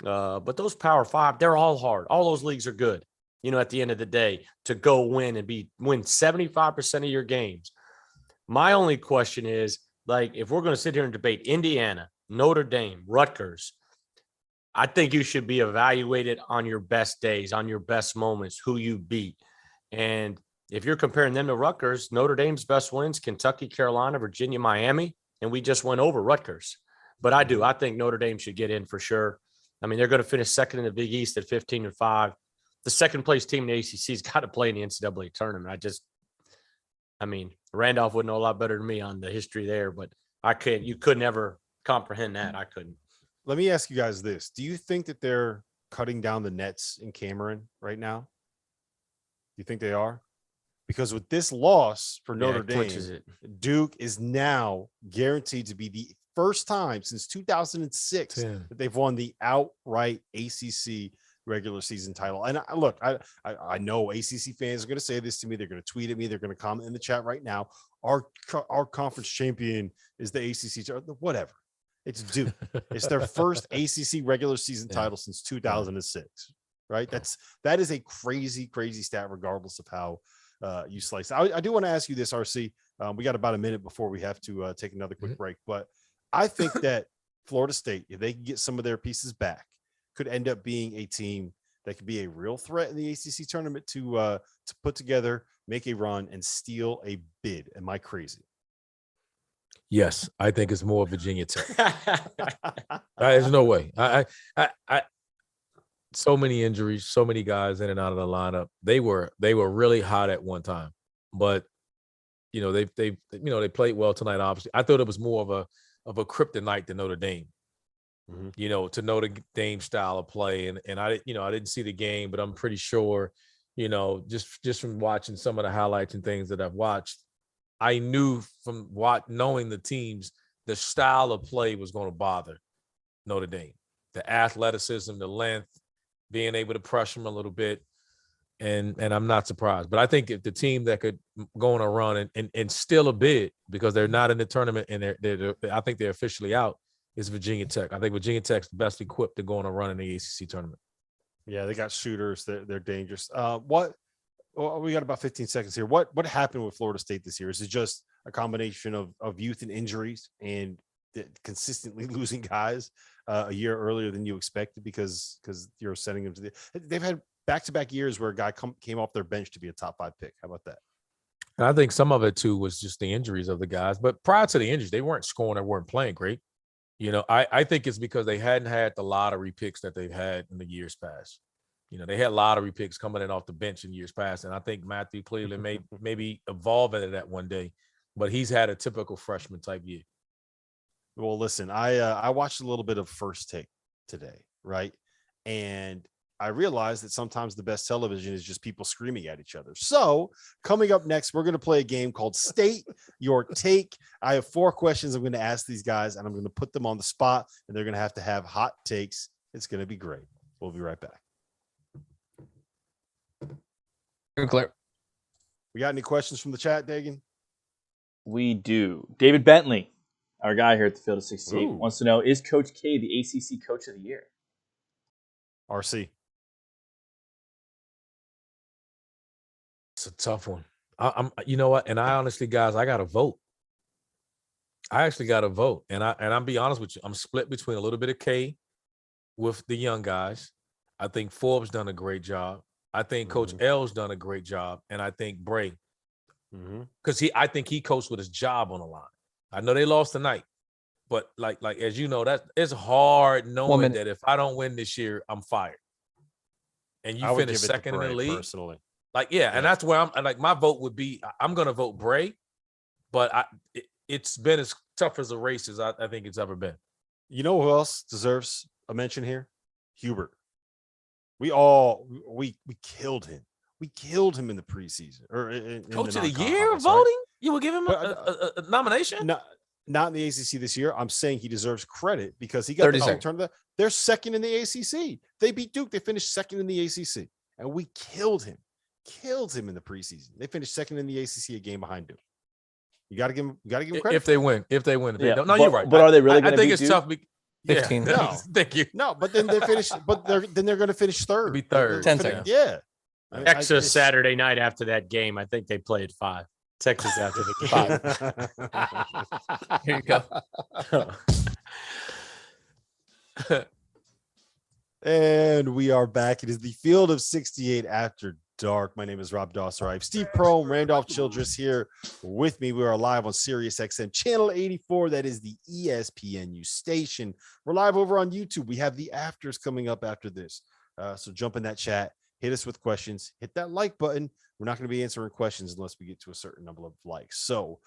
but those Power Five, they're all hard. All those leagues are good. At the end of the day, to go win and win 75% of your games. My only question is, like, if we're going to sit here and debate Indiana, Notre Dame, Rutgers, I think you should be evaluated on your best days, on your best moments, who you beat. And if you're comparing them to Rutgers, Notre Dame's best wins, Kentucky, Carolina, Virginia, Miami, and we just went over Rutgers. But I think Notre Dame should get in for sure. I mean, they're going to finish second in the Big East at 15-5. The second place team in the ACC's got to play in the NCAA tournament. Randolph would know a lot better than me on the history there, but you could never comprehend that. I couldn't. Let me ask you guys this. Do you think that they're cutting down the nets in Cameron right now? Do you think they are? Because with this loss for Notre Dame, Duke is now guaranteed to be the first time since 2006 that they've won the outright ACC regular season title. And I know ACC fans are going to say this to me. They're going to tweet at me. They're going to comment in the chat right now. Our conference champion is the ACC. Whatever. It's Duke. It's their first ACC regular season title since 2006. Right? That is a crazy, crazy stat, regardless of how you slice. I do want to ask you this, RC. We got about a minute before we have to take another quick break, but I think that Florida State, if they can get some of their pieces back, could end up being a team that could be a real threat in the ACC tournament to put together, make a run, and steal a bid. Am I crazy? Yes, I think it's more Virginia Tech. There's no way. I so many injuries, so many guys in and out of the lineup. They were really hot at one time, but they played well tonight. Obviously, I thought it was more of a kryptonite than Notre Dame. To Notre Dame style of play, and I didn't see the game, but I'm pretty sure, just from watching some of the highlights and things that I've watched, I knew from knowing the teams, the style of play was going to bother Notre Dame. the athleticism, the length, being able to pressure them a little bit. And I'm not surprised. But I think if the team that could go on a run and still a bid, because they're not in the tournament and I think they're officially out, is Virginia Tech. I think Virginia Tech's the best equipped to go on a run in the ACC tournament. Yeah, they got shooters. They're dangerous. We got about 15 seconds here. What happened with Florida State this year? Is it just a combination of youth and injuries and consistently losing guys a year earlier than you expected because you're sending them to they've had back-to-back years where a guy came off their bench to be a top 5 pick. How about that? And I think some of it too was just the injuries of the guys. But prior to the injuries, they weren't scoring or weren't playing great. I think it's because they hadn't had the lottery picks that they've had in the years past. They had lottery picks coming in off the bench in years past. And I think Matthew Cleveland may maybe evolve into that one day. But he's had a typical freshman type year. Well, listen, I watched a little bit of First Take today, right? And I realized that sometimes the best television is just people screaming at each other. So coming up next, we're going to play a game called State Your Take. I have 4 questions I'm going to ask these guys, and I'm going to put them on the spot, and they're going to have hot takes. It's going to be great. We'll be right back. Clear. We got any questions from the chat, Dagan? We do. David Bentley, our guy here at the Field of 68, Ooh. wants to know, is Coach K the ACC Coach of the Year? RC. It's a tough one. You know what? And I honestly, guys, I got to vote. I actually got to vote. And I'm be honest with you, I'm split between a little bit of K with the young guys. I think Forbes done a great job. I think Coach L's done a great job. And I think Bray, because I think he coached with his job on the line. I know they lost tonight, but like as you know, that it's hard knowing that if I don't win this year, I'm fired. And you finish second in the league. Personally. And that's where I'm like, my vote would be, I'm going to vote Bray, but it's been as tough as a race as I think it's ever been. You know who else deserves a mention here? Hubert. We killed him. We killed him in the preseason or in Coach the of the year non-conference, voting? right? You will give him a nomination? Not in the ACC this year. I'm saying he deserves credit because he got the turn. They're second in the ACC. They beat Duke. They finished second in the ACC, and we killed him. Killed him in the preseason. They finished second in the ACC, a game behind Duke. You got to give him credit if they win. If they win, Yeah, don't. No, you're right. But are they really going to beat it's Duke? tough. 15. Yeah. No. Thank you. No, but then they finish. They're going to finish third. Be third. 10 seconds. Yeah. Texas Saturday night after that game, I think they played 5. Texas after the game. Here you go. And we are back. It is the Field of 68 after dark. My name is Rob Dauster. I have Steve Prohm, Randolph Childress here with me. We are live on Sirius XM channel 84. That is the ESPNU station. We're live over on YouTube. We have the afters coming up after this. So jump in that chat. Hit us with questions. Hit that like button. We're not going to be answering questions unless we get to a certain number of likes. So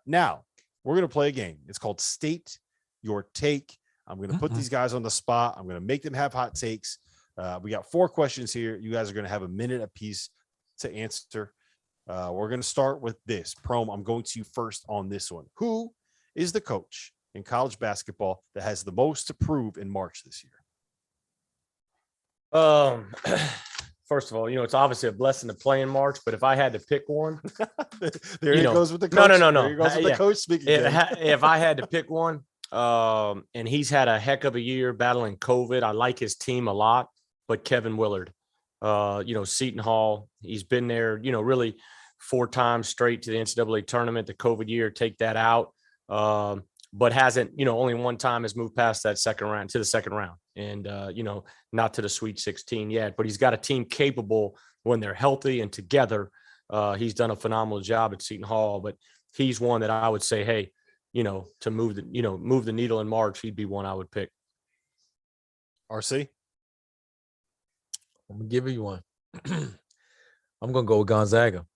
now we're going to play a game. It's called State Your Take. I'm going to put these guys on the spot. I'm going to make them have hot takes. We got 4 questions here. You guys are going to have a minute apiece to answer. We're going to start with this. Prohm, I'm going to you first on this one. Who is the coach in college basketball that has the most to prove in March this year? First of all, it's obviously a blessing to play in March, but if I had to pick one, There he goes with the coach. No. There he goes with the coach speaking. If I had to pick one, and he's had a heck of a year battling COVID. I like his team a lot, but Kevin Willard, Seton Hall, he's been there, really 4 times straight to the NCAA tournament, the COVID year, take that out. But hasn't, only one time has moved past that second round and, not to the Sweet 16 yet, but he's got a team capable when they're healthy and together. He's done a phenomenal job at Seton Hall, but he's one that I would say, hey, to move the needle in March, he'd be one I would pick. RC? I'm going to give you one. I'm going to go with Gonzaga.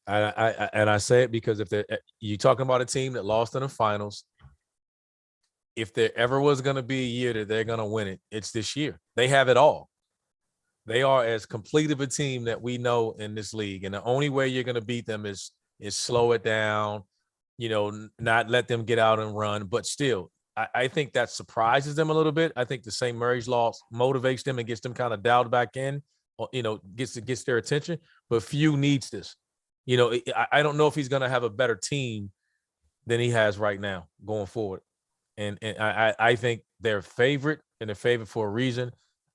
I say it because if you're talking about a team that lost in the finals, if there ever was going to be a year that they're going to win it, it's this year. They have it all. They are as complete of a team that we know in this league, and the only way you're going to beat them is slow it down, not let them get out and run. But still, I think that surprises them a little bit. I think the St. Mary's loss motivates them and gets them kind of dialed back in, or, gets their attention. But few needs this. I don't know if he's going to have a better team than he has right now going forward. And I think they're favorite, and they're favorite for a reason.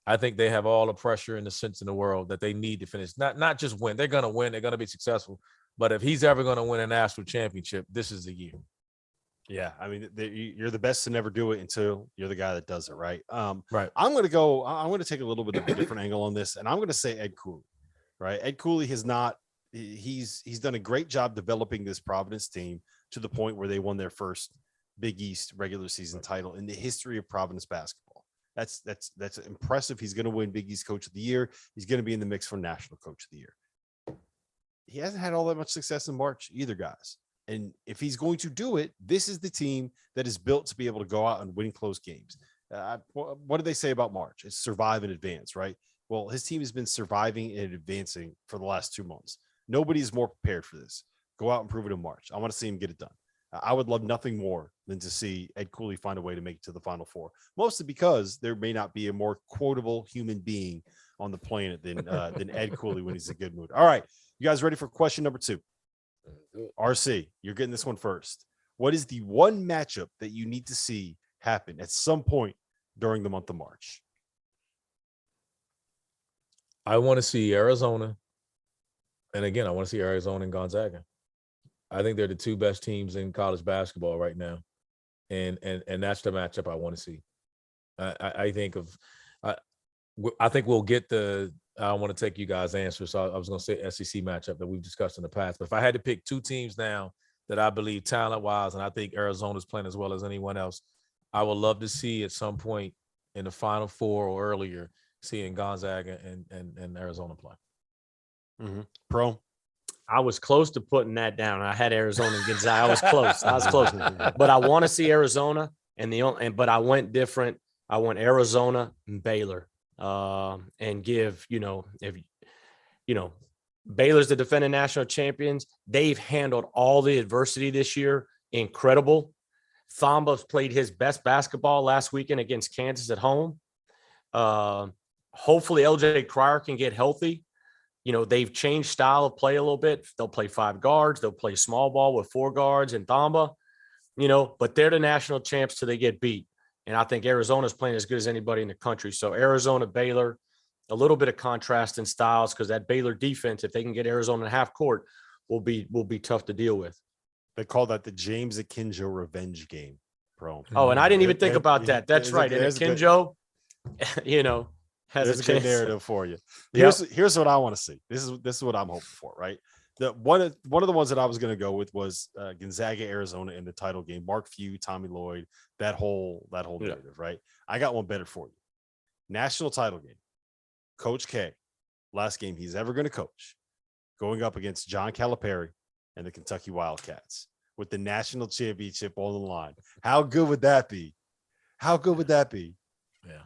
I think they have all the pressure and the sense in the world that they need to finish. Not just win. They're going to win. They're going to be successful. But if he's ever going to win a national championship, this is the year. Yeah, I mean, you're the best to never do it until you're the guy that does it, right? Right. I'm going to take a little bit of a different angle on this, and I'm going to say Ed Cooley, right? Ed Cooley has not – he's done a great job developing this Providence team to the point where they won their first Big East regular season title in the history of Providence basketball. That's impressive. He's going to win Big East Coach of the Year. He's going to be in the mix for National Coach of the Year. He hasn't had all that much success in March either, guys. And if he's going to do it, this is the team that is built to be able to go out and win close games. What do they say about March? It's survive and advance, right? Well, his team has been surviving and advancing for the last 2 months. Nobody's more prepared for this. Go out and prove it in March. I want to see him get it done. I would love nothing more than to see Ed Cooley find a way to make it to the Final Four, mostly because there may not be a more quotable human being on the planet than Ed Cooley when he's in a good mood. All right, you guys ready for question number 2? RC, you're getting this one first. What is the one matchup that you need to see happen at some point during the month of March? I want to see Arizona. And again, I want to see Arizona and Gonzaga. I think they're the two best teams in college basketball right now. And that's the matchup I want to see. I think we'll get I don't want to take you guys' answers. So I was going to say SEC matchup that we've discussed in the past. But if I had to pick two teams now that I believe talent-wise, and I think Arizona's playing as well as anyone else, I would love to see at some point in the Final Four or earlier, seeing Gonzaga and Arizona play. Mm-hmm. Pro. I was close to putting that down. I had Arizona and Gonzaga. I was close. But I want to see Arizona, but I went different. I want Arizona and Baylor. And give, Baylor's the defending national champions. They've handled all the adversity this year. Incredible. Thamba's played his best basketball last weekend against Kansas at home. Hopefully LJ Cryer can get healthy. They've changed style of play a little bit. They'll play 5 guards. They'll play small ball with 4 guards and Thamba, but they're the national champs till they get beat. And I think Arizona's playing as good as anybody in the country. So Arizona, Baylor, a little bit of contrast in styles, because that Baylor defense, if they can get Arizona in half court, will be tough to deal with. They call that the James Akinjo revenge game, Pro. Oh, and I didn't even think about that. That's right. And Akinjo, has a good narrative for you. Here's what I want to see. This is what I'm hoping for, right? One of the ones that I was going to go with was Gonzaga, Arizona in the title game. Mark Few, Tommy Lloyd, that whole narrative, right? I got one better for you. National title game. Coach K, last game he's ever going to coach, going up against John Calipari and the Kentucky Wildcats with the national championship on the line. How good would that be? How good would that be? Yeah.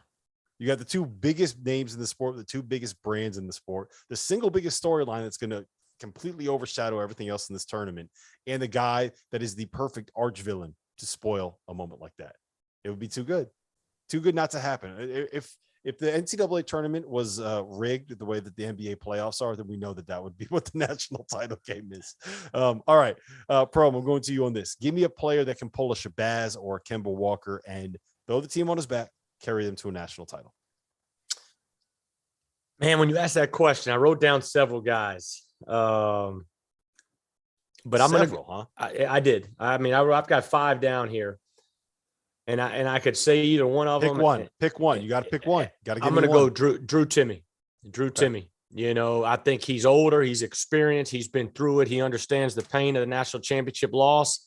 You got the two biggest names in the sport, the two biggest brands in the sport, the single biggest storyline that's going to completely overshadow everything else in this tournament, and the guy that is the perfect arch villain to spoil a moment like that. It would be too good not to happen. If the NCAA tournament was rigged the way that the NBA playoffs are, then we know that would be what the national title game is. All right, Pro, I'm going to you on this. Give me a player that can pull a Shabazz or a Kemba Walker and throw the team on his back, carry them to a national title. Man, when you asked that question, I wrote down several guys. But I'm going to, I did. I mean, I've got 5 down here, and I could say either one of them. Pick one. You got to pick one. I'm going to go Drew Timme. Timme. I think he's older. He's experienced. He's been through it. He understands the pain of the national championship loss,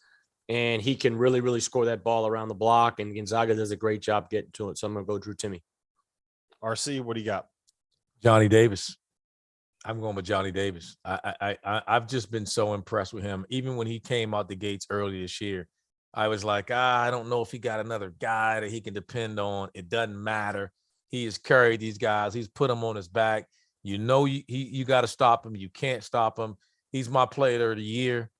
and he can really, really score that ball around the block. And Gonzaga does a great job getting to it. So I'm going to go Drew Timme. RC, what do you got? Johnny Davis. I'm going with Johnny Davis. I've just been so impressed with him. Even when he came out the gates early this year, I was like, I don't know if he got another guy that he can depend on. It doesn't matter. He has carried these guys. He's put them on his back. You got to stop him. You can't stop him. He's my player of the year.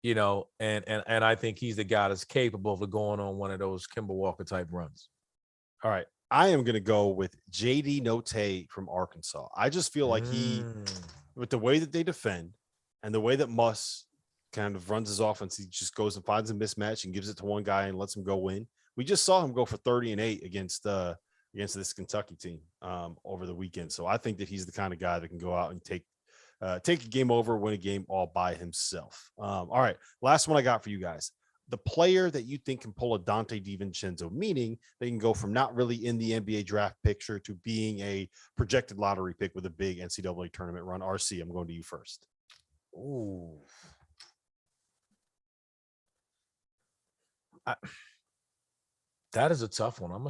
and I think he's the guy that's capable of going on one of those Kemba Walker type runs. All right. I am going to go with JD Notae from Arkansas. I just feel like with the way that they defend and the way that Muss kind of runs his offense, he just goes and finds a mismatch and gives it to one guy and lets him go win. We just saw him go for 30 and 8 against this Kentucky team over the weekend. So I think that he's the kind of guy that can go out and take a game over, win a game all by himself. All right. Last one I got for you guys. The player that you think can pull a Dante DiVincenzo, meaning they can go from not really in the NBA draft picture to being a projected lottery pick with a big NCAA tournament run. RC, I'm going to you first. Ooh. That is a tough one.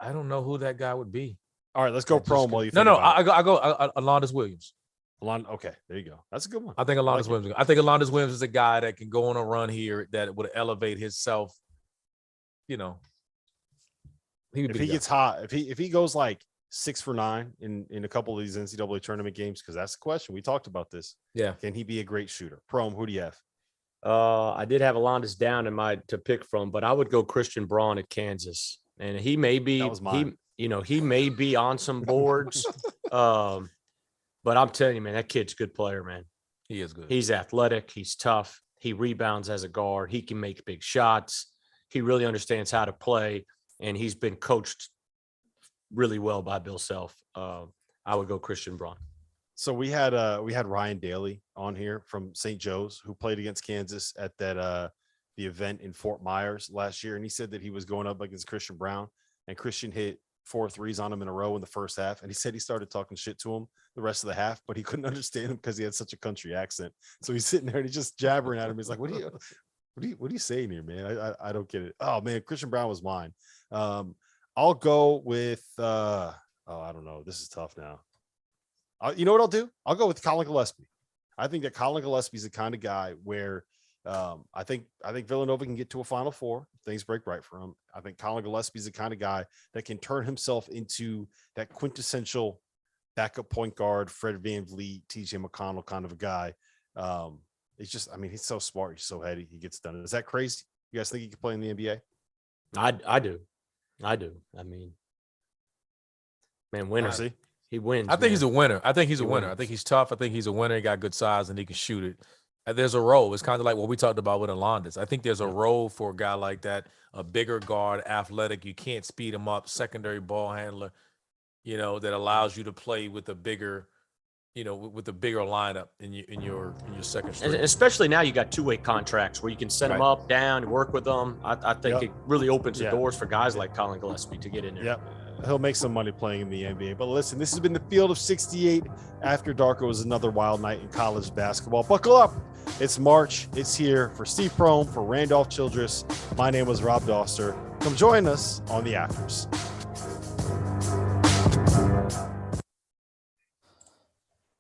I don't know who that guy would be. All right, let's go Prohm while you think I go Alondas Williams. Okay, there you go. That's a good one. I think Alondas Williams. I think Alondas Williams is a guy that can go on a run here that would elevate himself. He would if he gets hot, if he goes like 6 for 9 in a couple of these NCAA tournament games, because that's the question. We talked about this. Yeah, can he be a great shooter? Prohm, who do you have? I did have Alondas down to pick from, but I would go Christian Braun at Kansas, and he may be he may be on some boards. But I'm telling you, man, that kid's a good player, man. He is good. He's athletic. He's tough. He rebounds as a guard. He can make big shots. He really understands how to play, and he's been coached really well by Bill Self. I would go Christian Braun. So we had Ryan Daly on here from St. Joe's who played against Kansas at that the event in Fort Myers last year, and he said that he was going up against Christian Braun, and Christian hit 4 threes on him in a row in the first half, and he said he started talking shit to him the rest of the half, but he couldn't understand him because he had such a country accent. So he's sitting there and he's just jabbering at him. He's like, "What are you saying here, man? I don't get it." Oh man, Christian Braun was mine. I'll go with I don't know. This is tough now. You know what I'll do? I'll go with Colin Gillespie. I think that Colin Gillespie is the kind of guy where I think Villanova can get to a Final Four. Things break right for him. I think Colin Gillespie is the kind of guy that can turn himself into that quintessential backup point guard, Fred VanVleet, TJ McConnell kind of a guy. It's just, he's so smart. He's so heady. He gets done. Is that crazy? You guys think he can play in the NBA? I do. I mean, man, winner. See? He wins. I think he's a winner. I think he's a winner. I think he's tough. I think he's a winner. He got good size and he can shoot it. And there's a role. It's kind of like what we talked about with Alondas. I think there's a role for a guy like that, a bigger guard, athletic. You can't speed him up, secondary ball handler, that allows you to play with a bigger, with a bigger lineup in your second string. And especially now you got two-way contracts where you can send them up, down, work with them. I think it really opens the doors for guys like Colin Gillespie to get in there. Yep. He'll make some money playing in the NBA. But listen, this has been the Field of 68 After Dark. It was another wild night in college basketball. Buckle up. It's March. It's here. For Steve Prohm, for Randolph Childress, my name was Rob Dauster. Come join us on the Afters.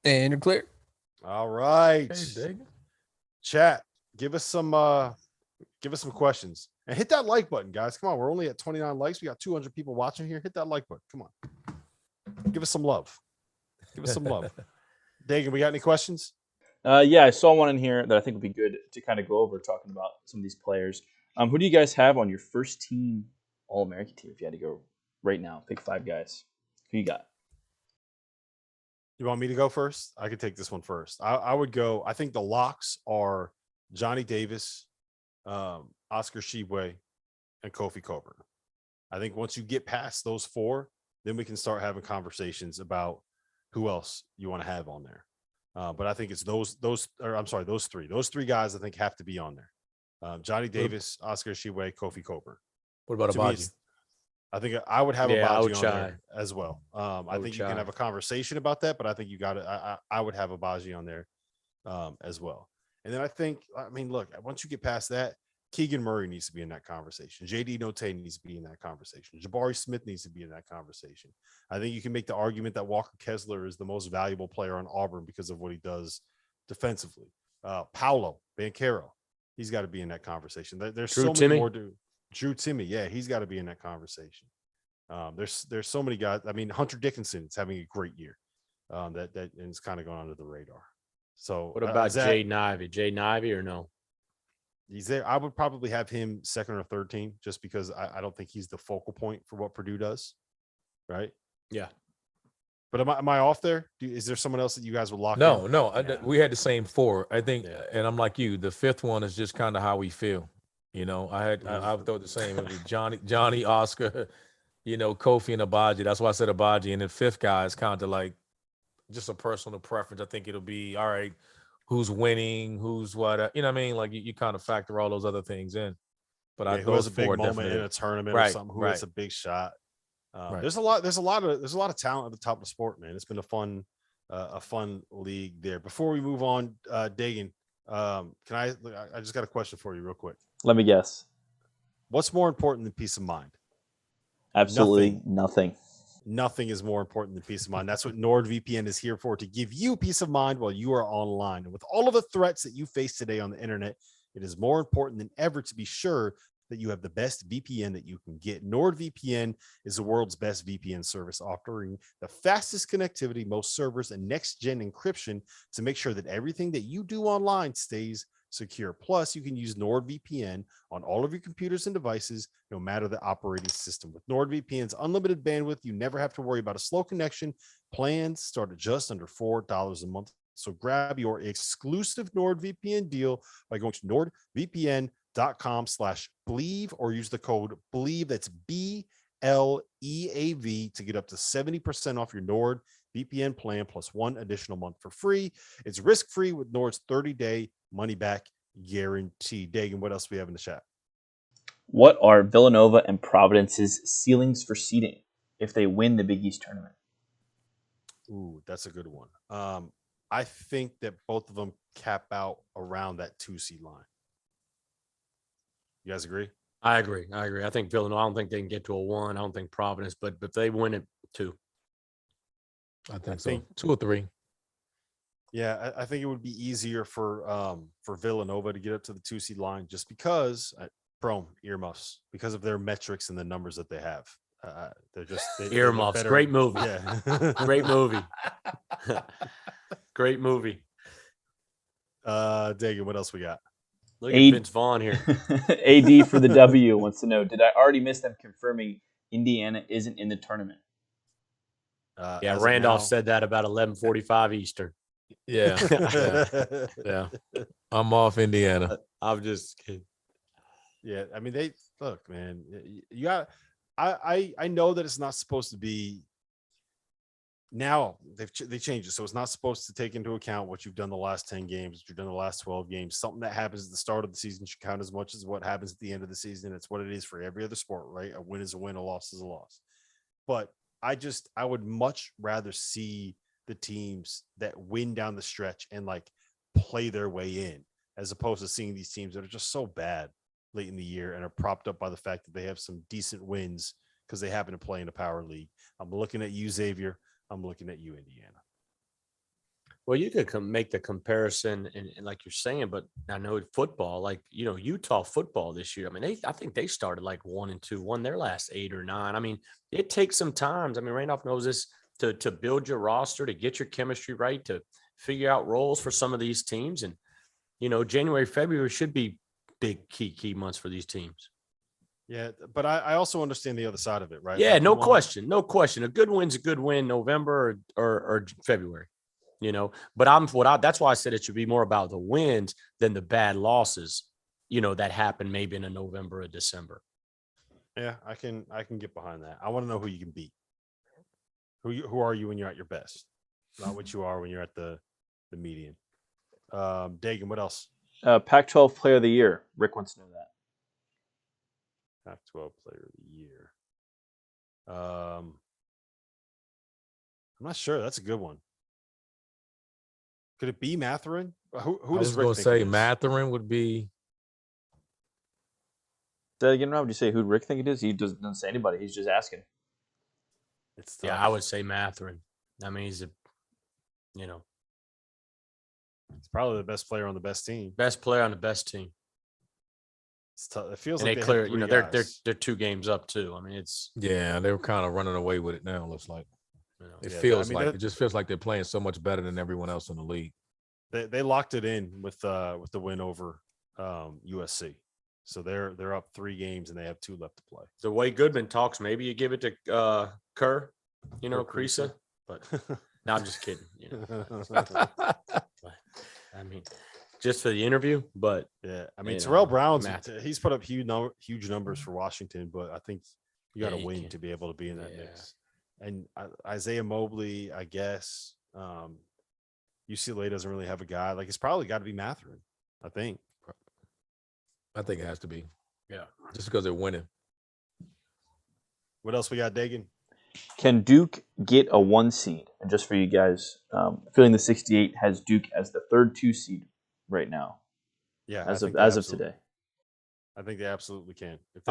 And you're clear. All right. Hey, Chat, give us some questions. And hit that like button, guys. Come on. We're only at 29 likes. We got 200 people watching here. Hit that like button. Come on. Give us some love. Dagan, we got any questions? Yeah, I saw one in here that I think would be good to kind of go over talking about some of these players. Who do you guys have on your first team All-American team if you had to go right now? Pick 5 guys. Who you got? You want me to go first? I could take this one first. I would go. I think the locks are Johnny Davis, Oscar Tshiebwe, and Kofi Cockburn. I think once you get past those 4, then we can start having conversations about who else you want to have on there. But I think it's those 3. Those 3 guys I think have to be on there. Johnny Davis, Oscar Tshiebwe, Kofi Cockburn. What about Abaji? I think I would have Abaji on there as well. I think you can have a conversation about that, but I think you got it. I would have Abaji on there as well. And then I think, look, once you get past that, Keegan Murray needs to be in that conversation. JD Notae needs to be in that conversation. Jabari Smith needs to be in that conversation. I think you can make the argument that Walker Kessler is the most valuable player on Auburn because of what he does defensively. Paolo Banchero, he's got to be in that conversation. There's so many more to Drew Timme. Yeah, he's got to be in that conversation. There's so many guys. Hunter Dickinson is having a great year. And it's kind of gone under the radar. So what about Jaden Ivey? Jaden Ivey or no? He's there. I would probably have him second or third team just because I don't think he's the focal point for what Purdue does. Right. Yeah. But am I off there? Is there someone else that you guys would lock in? No. Yeah. We had the same 4. I think, Yeah. and I'm like you. The 5th one is just kind of how we feel. I would throw the same. It would be Johnny, Oscar, Kofi and Abaji. That's why I said Abaji. And the 5th guy is kind of like just a personal preference. I think it'll be all right. Who's winning? Who's what? You know what I mean? Like you kind of factor all those other things in. But Who has a big moment in a tournament or something? Who hits a big shot? There's a lot of talent at the top of the sport, man. It's been a fun league there. Before we move on, Dagan, I just got a question for you real quick. Let me guess. What's more important than peace of mind? Absolutely nothing. Nothing is more important than peace of mind. That's what NordVPN is here for, to give you peace of mind while you are online. And with all of the threats that you face today on the internet, it is more important than ever to be sure that you have the best VPN that you can get. NordVPN is the world's best VPN service, offering the fastest connectivity, most servers, and next-gen encryption to make sure that everything that you do online stays secure. Plus, you can use NordVPN on all of your computers and devices, no matter the operating system. With NordVPN's unlimited bandwidth, you never have to worry about a slow connection. Plans start at just under $4 a month. So grab your exclusive NordVPN deal by going to nordvpn.com/Bleav or use the code Bleav. That's BLEAV to get up to 70% off your NordVPN plan plus 1 additional month for free. It's risk-free with Nord's 30-day money-back guarantee. Dagan, what else do we have in the chat? What are Villanova and Providence's ceilings for seeding if they win the Big East tournament? Ooh, that's a good one. I think that both of them cap out around that 2 seed line. You guys agree? I agree. I think Villanova, I don't think they can get to a 1. I don't think Providence, but if they win it, 2. I think so. 2 or 3. Yeah, I think it would be easier for Villanova to get up to the 2 seed line just because Prohm earmuffs, because of their metrics and the numbers that they have. They're just earmuffs. Great movie. Yeah. Great movie. Great movie. Dagan, what else we got? Look at Vince Vaughn here. AD for the W wants to know, did I already miss them confirming Indiana isn't in the tournament? Yeah, Randolph said that about 11:45 Eastern. Yeah. Yeah. I'm off Indiana. I'm just kidding. Yeah, I mean, they look, man. You got. I know that it's not supposed to be. Now they changed it, so it's not supposed to take into account what you've done the last 10 games, what you've done the last 12 games. Something that happens at the start of the season should count as much as what happens at the end of the season. It's what it is for every other sport, right? A win is a win, a loss is a loss. But I would much rather see the teams that win down the stretch and like play their way in, as opposed to seeing these teams that are just so bad late in the year and are propped up by the fact that they have some decent wins because they happen to play in a power league. I'm looking at you, Xavier. I'm looking at you, Indiana. Well, you could make the comparison, and like you're saying, but I know football, like, Utah football this year. I mean, I think they started like 1-2, won their last 8 or 9. I mean, it takes some time. I mean, Randolph knows this to build your roster, to get your chemistry right, to figure out roles for some of these teams. And, January, February should be big key months for these teams. Yeah, but I also understand the other side of it, right? Yeah, no question. A good win's a good win, November or February, But that's why I said it should be more about the wins than the bad losses, that happen maybe in a November or December. Yeah, I can get behind that. I want to know who you can beat. Who are you when you're at your best? Not what you are when you're at the median. Dagan, what else? Pac-12 Player of the Year. Rick wants to know that. Pac-12 Player of the Year. I'm not sure. That's a good one. Could it be Matherin? Who I does was Rick going to think say it is? Matherin would be. Say that again, Rob. Would you say who Rick think it is? He doesn't say anybody. He's just asking. It's tough. Yeah, I would say Matherin. I mean, he's It's probably the best player on the best team. best player on the best team. It's tough. It feels And like they they clear, had three they're guys. 2 games up too. I mean, it's Yeah, they were kind of running away with it now. Looks like it Yeah, feels I mean, like it just feels like they're playing so much better than everyone else in the league. They locked it in with the win over USC. So they're up 3 games and they have 2 left to play. The way Goodman talks, maybe you give it to Kerr, Creasa. But no, I'm just kidding. But, I mean, just for the interview. But yeah, I mean, Terrell Brown's Matthew. he's put up huge numbers for Washington, but I think you got to win to be able to be in that mix. And Isaiah Mobley, I guess. UCLA doesn't really have a guy. Like, it's probably got to be Matherin, I think. I think it has to be. Yeah. Just because they're winning. What else we got, Dagan? Can Duke get a 1 seed? And just for you guys, feeling the 68 has Duke as the 3rd 2 seed right now. Yeah, as of today. I think they absolutely can. If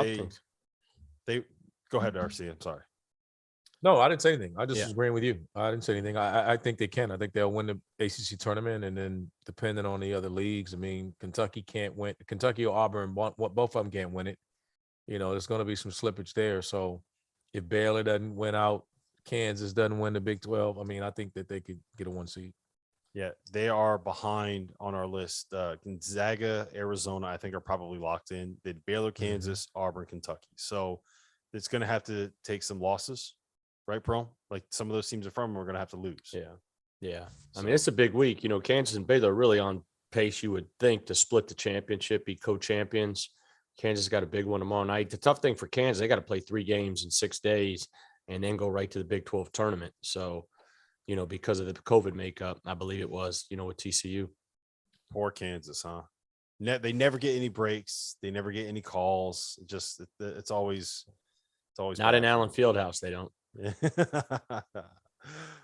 they go ahead, RC. I'm sorry. No, I didn't say anything. I just was agreeing with you. I didn't say anything. I think they can. I think they'll win the ACC tournament, and then depending on the other leagues, I mean, Kentucky can't win. Kentucky or Auburn, both of them can't win it. There's going to be some slippage there. So if Baylor doesn't win out, Kansas doesn't win the Big 12, I mean, I think that they could get a 1 seed. Yeah, they are behind on our list. Gonzaga, Arizona, I think are probably locked in. Then Baylor, Kansas, Auburn, Kentucky. So it's going to have to take some losses. Right, Pro? Like some of those teams are from, we're going to have to lose. Yeah. I mean, it's a big week. Kansas and Baylor are really on pace, you would think, to split the championship, be co-champions. Kansas got a big one tomorrow night. The tough thing for Kansas, they got to play 3 games in 6 days and then go right to the Big 12 tournament. So, because of the COVID makeup, I believe it was, with TCU. Poor Kansas, huh? They never get any breaks. They never get any calls. It's always not in Allen Fieldhouse. They don't.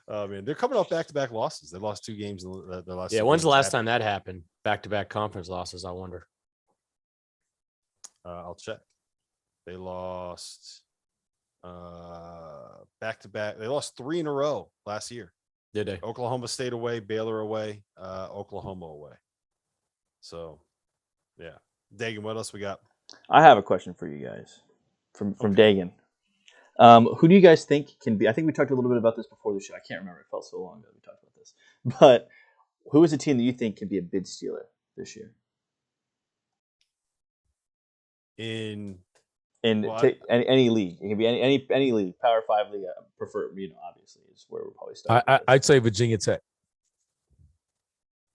Oh man, they're coming off back-to-back losses. They lost 2 games in the last. Yeah, when's the last time that happened? Back-to-back conference losses, I wonder. I'll check. They lost back-to-back. They lost 3 in a row last year. Did they? Oklahoma State away, Baylor away, Oklahoma away. So, yeah. Dagan, what else we got? I have a question for you guys from Dagan. Who do you guys think can be? I think we talked a little bit about this before the show. I can't remember. It felt so long ago we talked about this. But who is a team that you think can be a bid stealer this year? In any league. It can be any league. Power 5 league. I prefer, obviously, is where we'll probably start. I'd say Virginia Tech.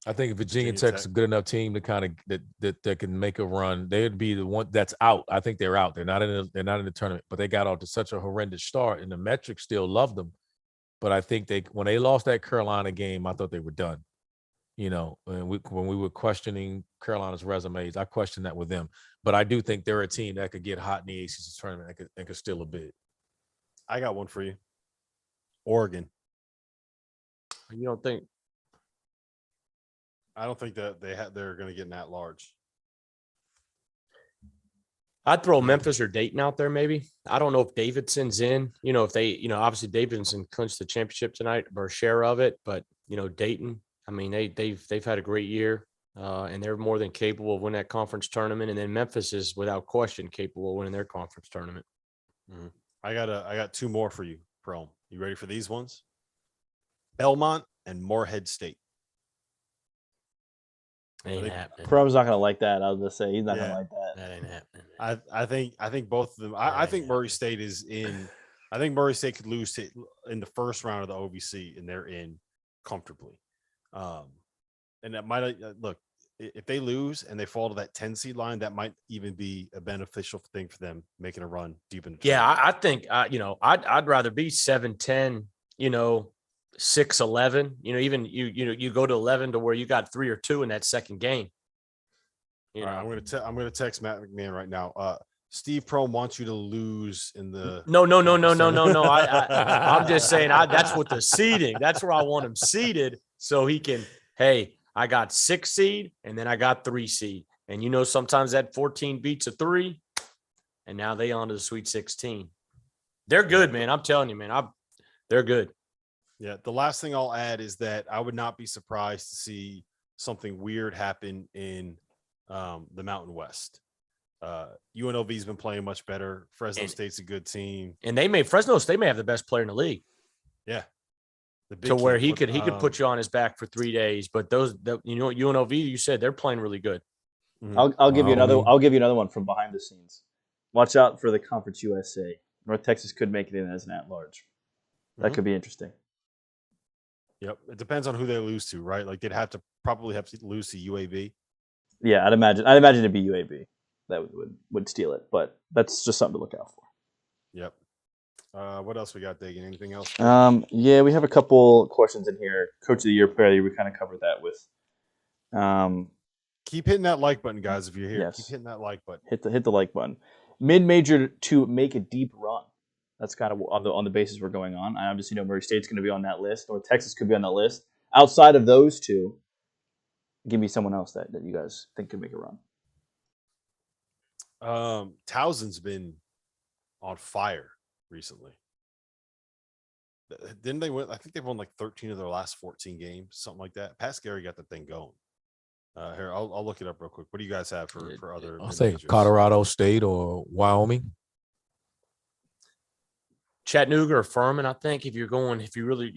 I think Virginia Tech's a good enough team to kind of that can make a run. They'd be the one that's out. I think they're out. They're not in the tournament, but they got off to such a horrendous start, and the metrics still love them. But I think when they lost that Carolina game, I thought they were done. And when we were questioning Carolina's resumes, I questioned that with them. But I do think they're a team that could get hot in the ACC tournament and could steal a bid. I got one for you. Oregon. You don't think? I don't think that they're going to get in that large. I'd throw Memphis or Dayton out there, maybe. I don't know if Davidson's in. If they, obviously Davidson clinched the championship tonight, or a share of it. But Dayton, I mean, they've had a great year, and they're more than capable of winning that conference tournament. And then Memphis is without question capable of winning their conference tournament. Mm-hmm. I got 2 more for you, Pro. You ready for these ones? Belmont and Morehead State. Ain't happening. Pro's not gonna like that. I was gonna say he's not gonna like that. That ain't happening. I think both of them. I think Murray State is in. I think Murray State could lose in the first round of the OVC, and they're in comfortably. And that might look if they lose and they fall to that 10 seed line, that might even be a beneficial thing for them making a run deep in the tournament. I think I'd rather be 7-10. 6-11, even you go to 11 to where you got 3 or 2 in that second game. All right, I'm gonna text Matt McMahon right now. Steve Prohm wants you to lose in the. No. I'm just saying that's what the seeding. That's where I want him seeded so he can. Hey, I got 6 seed and then I got 3 seed, and sometimes that 14 beats a 3, and now they on to the Sweet 16. They're good, man. I'm telling you, man. They're good. Yeah, the last thing I'll add is that I would not be surprised to see something weird happen in the Mountain West. UNLV's been playing much better. Fresno State's a good team, and Fresno State may have the best player in the league. Yeah, to where he could put you on his back for 3 days. But UNLV, you said they're playing really good. Mhm. I'll give you another. Wyoming. I'll give you another one from behind the scenes. Watch out for the Conference USA. North Texas could make it in as an at-large. That Mhm. could be interesting. Yep. It depends on who they lose to, right? Like they'd probably have to lose to UAB. Yeah, I'd imagine it'd be UAB that would steal it, but that's just something to look out for. Yep. What else we got, Dagan? Anything else? Yeah, we have a couple questions in here. Coach of the Year, Perry, we kind of covered that with. Keep hitting that like button, guys. If you're here, Yes. keep hitting that like button. Hit the like button. Mid-major to make a deep run. That's kind of on the basis we're going on. I obviously know Murray State's going to be on that list, or Texas could be on that list. Outside of those two, give me someone else that you guys think could make a run. Towson's been on fire recently. Didn't they win? I think they've won like 13 of their last 14 games, something like that. Pat Gary got the thing going. Here, I'll look it up real quick. What do you guys have for other? I'll say mid-majors? Colorado State or Wyoming. Chattanooga or Furman, I think if you really,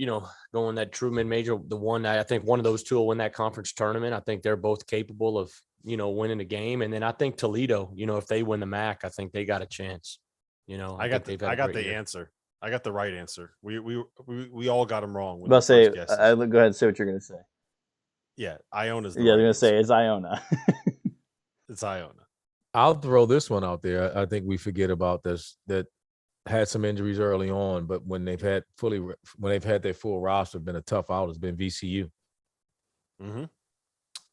going that true mid-major, I think one of those two will win that conference tournament. I think they're both capable of, winning the game. And then I think Toledo, if they win the MAC, I think they got a chance. I got the answer. I got the right answer. We all got them wrong. Go ahead and say what you're going to say. Yeah, Iona's the Yeah, right they're going to answer. say it's Iona. It's Iona. I'll throw this one out there. I think we forget about this, that had some injuries early on, but when they've had their full roster, been a tough out, has been VCU. Mm-hmm.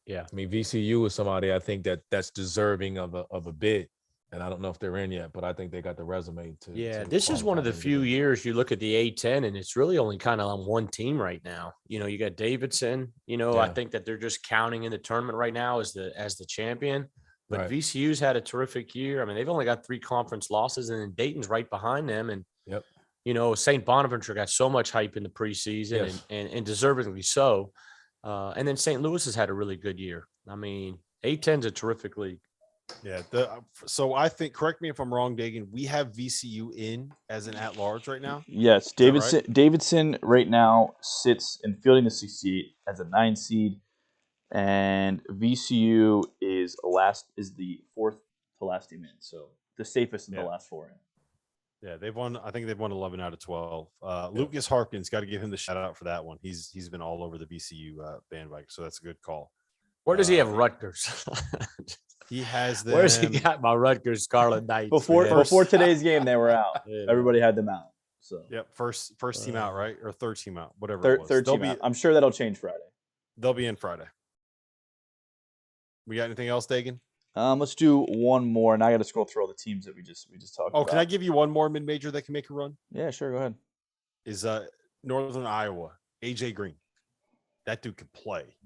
Yeah, I mean, VCU is somebody I think that's deserving of a bid, and I don't know if they're in yet, but I think they got the resume to. Yeah, to this is one of the qualify few into years you look at the A10, and it's really only kind of on one team right now. You got Davidson. I Yeah. think that they're just counting in the tournament right now as the champion. But Right. VCU's had a terrific year. I mean, they've only got 3 conference losses, and then Dayton's right behind them. And Yep. St. Bonaventure got so much hype in the preseason, Yes. and deservedly so. And then St. Louis has had a really good year. I mean, A10's a terrific league. Yeah. So I think, correct me if I'm wrong, Dagan, we have VCU in as an at-large right now. Yes, that right? Davidson right now sits in fielding the 68 as a 9 seed, and VCU is the 4th to last team in, so the safest in the last 4 in. Yeah, I think they've won 11 out of 12. Lucas Harkins, got to give him the shout out for that one. He's been all over the VCU bandwagon, so that's a good call. Where does he have Rutgers? He has them. Where's he got my Rutgers Scarlet Knights? Before today's game, they were out. Yeah. Everybody had them out. So Yep, first team out, right? Or third team out, whatever it was. third team out. I'm sure that'll change Friday. They'll be in Friday. We got anything else, Dagan? Let's do one more, and I got to scroll through all the teams that we just talked about. Oh, can I give you one more mid-major that can make a run? Yeah, sure. Go ahead. Is Northern Iowa, AJ Green. That dude can play.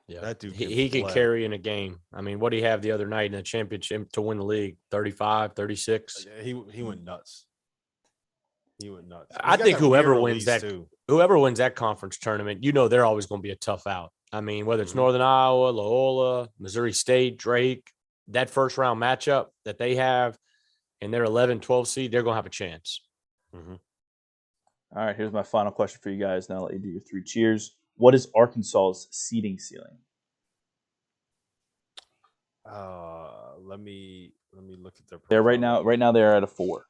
Yeah, that dude. He can play. carry in a game. I mean, what did he have the other night in the championship to win the league? 35, 36. He went nuts. He went nuts. I think whoever wins that conference tournament, they're always going to be a tough out. I mean, whether it's Northern Iowa, Loyola, Missouri State, Drake, that first round matchup that they have, and they're 11, 12 seed, they're going to have a chance. Mm-hmm. All right, here's my final question for you guys. Now I'll let you do your 3 cheers. What is Arkansas's seeding ceiling? Let me look at their. They're right now they're at a 4.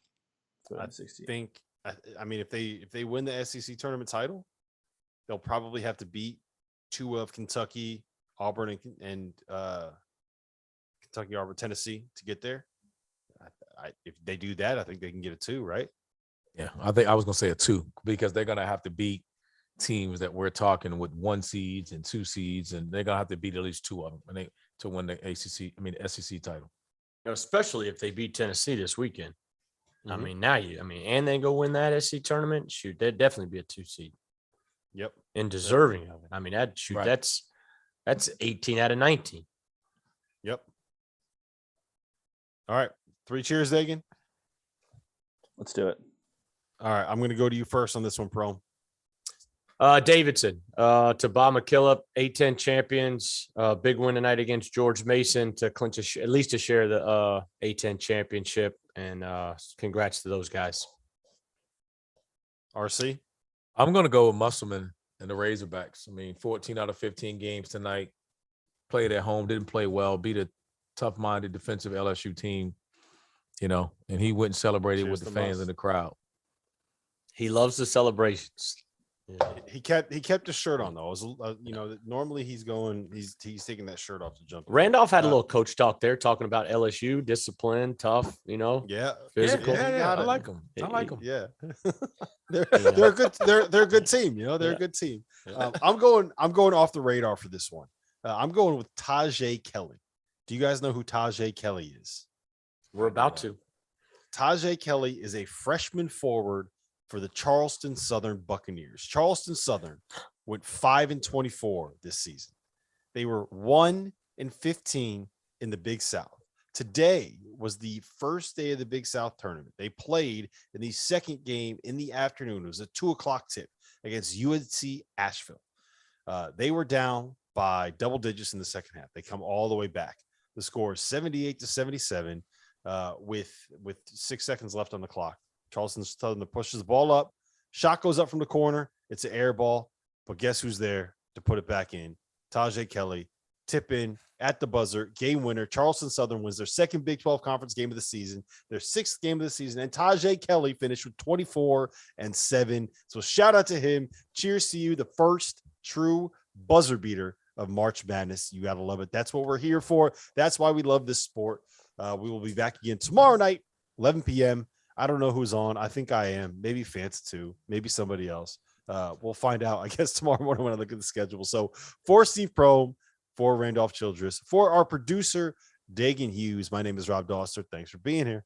I think. I mean, if they win the SEC tournament title, they'll probably have to beat 2 of Kentucky, Auburn, and Kentucky, Auburn, Tennessee to get there. If they do that, I think they can get a 2, right? Yeah, I think I was gonna say a 2 because they're gonna have to beat teams that we're talking with 1 seeds and 2 seeds, and they're gonna have to beat at least 2 of them to win the SEC title. Especially if they beat Tennessee this weekend. Mm-hmm. I mean, and they go win that SEC tournament. Shoot, they'd definitely be a 2 seed. Yep, and deserving of it. I mean, Right. that's 18 out of 19. Yep. All right, 3 cheers, Dagan. Let's do it. All right, I'm going to go to you first on this one, Prohm. Davidson, to Bob McKillop, A10 champions, big win tonight against George Mason to clinch at least to share the A10 championship, and congrats to those guys. RC? I'm going to go with Musselman and the Razorbacks. I mean, 14 out of 15 games tonight. played at home, didn't play well, beat a tough-minded defensive LSU team, and he went and celebrated Cheers with the to fans Muss. in the crowd. He loves the celebrations. Yeah. He kept his shirt on though. It was, normally he's taking that shirt off to jump. Randolph had a little coach talk there, talking about LSU discipline, tough, Yeah, physical. Yeah, I it. like him. I like him. Yeah, they're a good they're a good team. They're a good team. I'm going off the radar for this one. I'm going with Tajay Kelly. Do you guys know who Tajay Kelly is? We're about to. Tajay Kelly is a freshman forward for the Charleston Southern Buccaneers. Charleston Southern went 5-24 this season. They were 1-15 in the Big South. Today was the first day of the Big South tournament. They played in the second game in the afternoon. It was a 2:00 tip against UNC Asheville. They were down by double digits in the second half. They come all the way back. The score is 78-77 with 6 seconds left on the clock. Charleston Southern pushes the ball up. Shot goes up from the corner. It's an air ball. But guess who's there to put it back in? Tajay Kelly. Tip in at the buzzer. Game winner. Charleston Southern wins their second Big 12 conference game of the season, their sixth game of the season. And Tajay Kelly finished with 24-7. So shout out to him. Cheers to you. The first true buzzer beater of March Madness. You got to love it. That's what we're here for. That's why we love this sport. We will be back again tomorrow night, 11 p.m. I don't know who's on. I think I am. Maybe Fanta too. Maybe somebody else. We'll find out, I guess, tomorrow morning when I look at the schedule. So for Steve Prohm, for Randolph Childress, for our producer, Dagan Hughes, my name is Rob Dauster. Thanks for being here.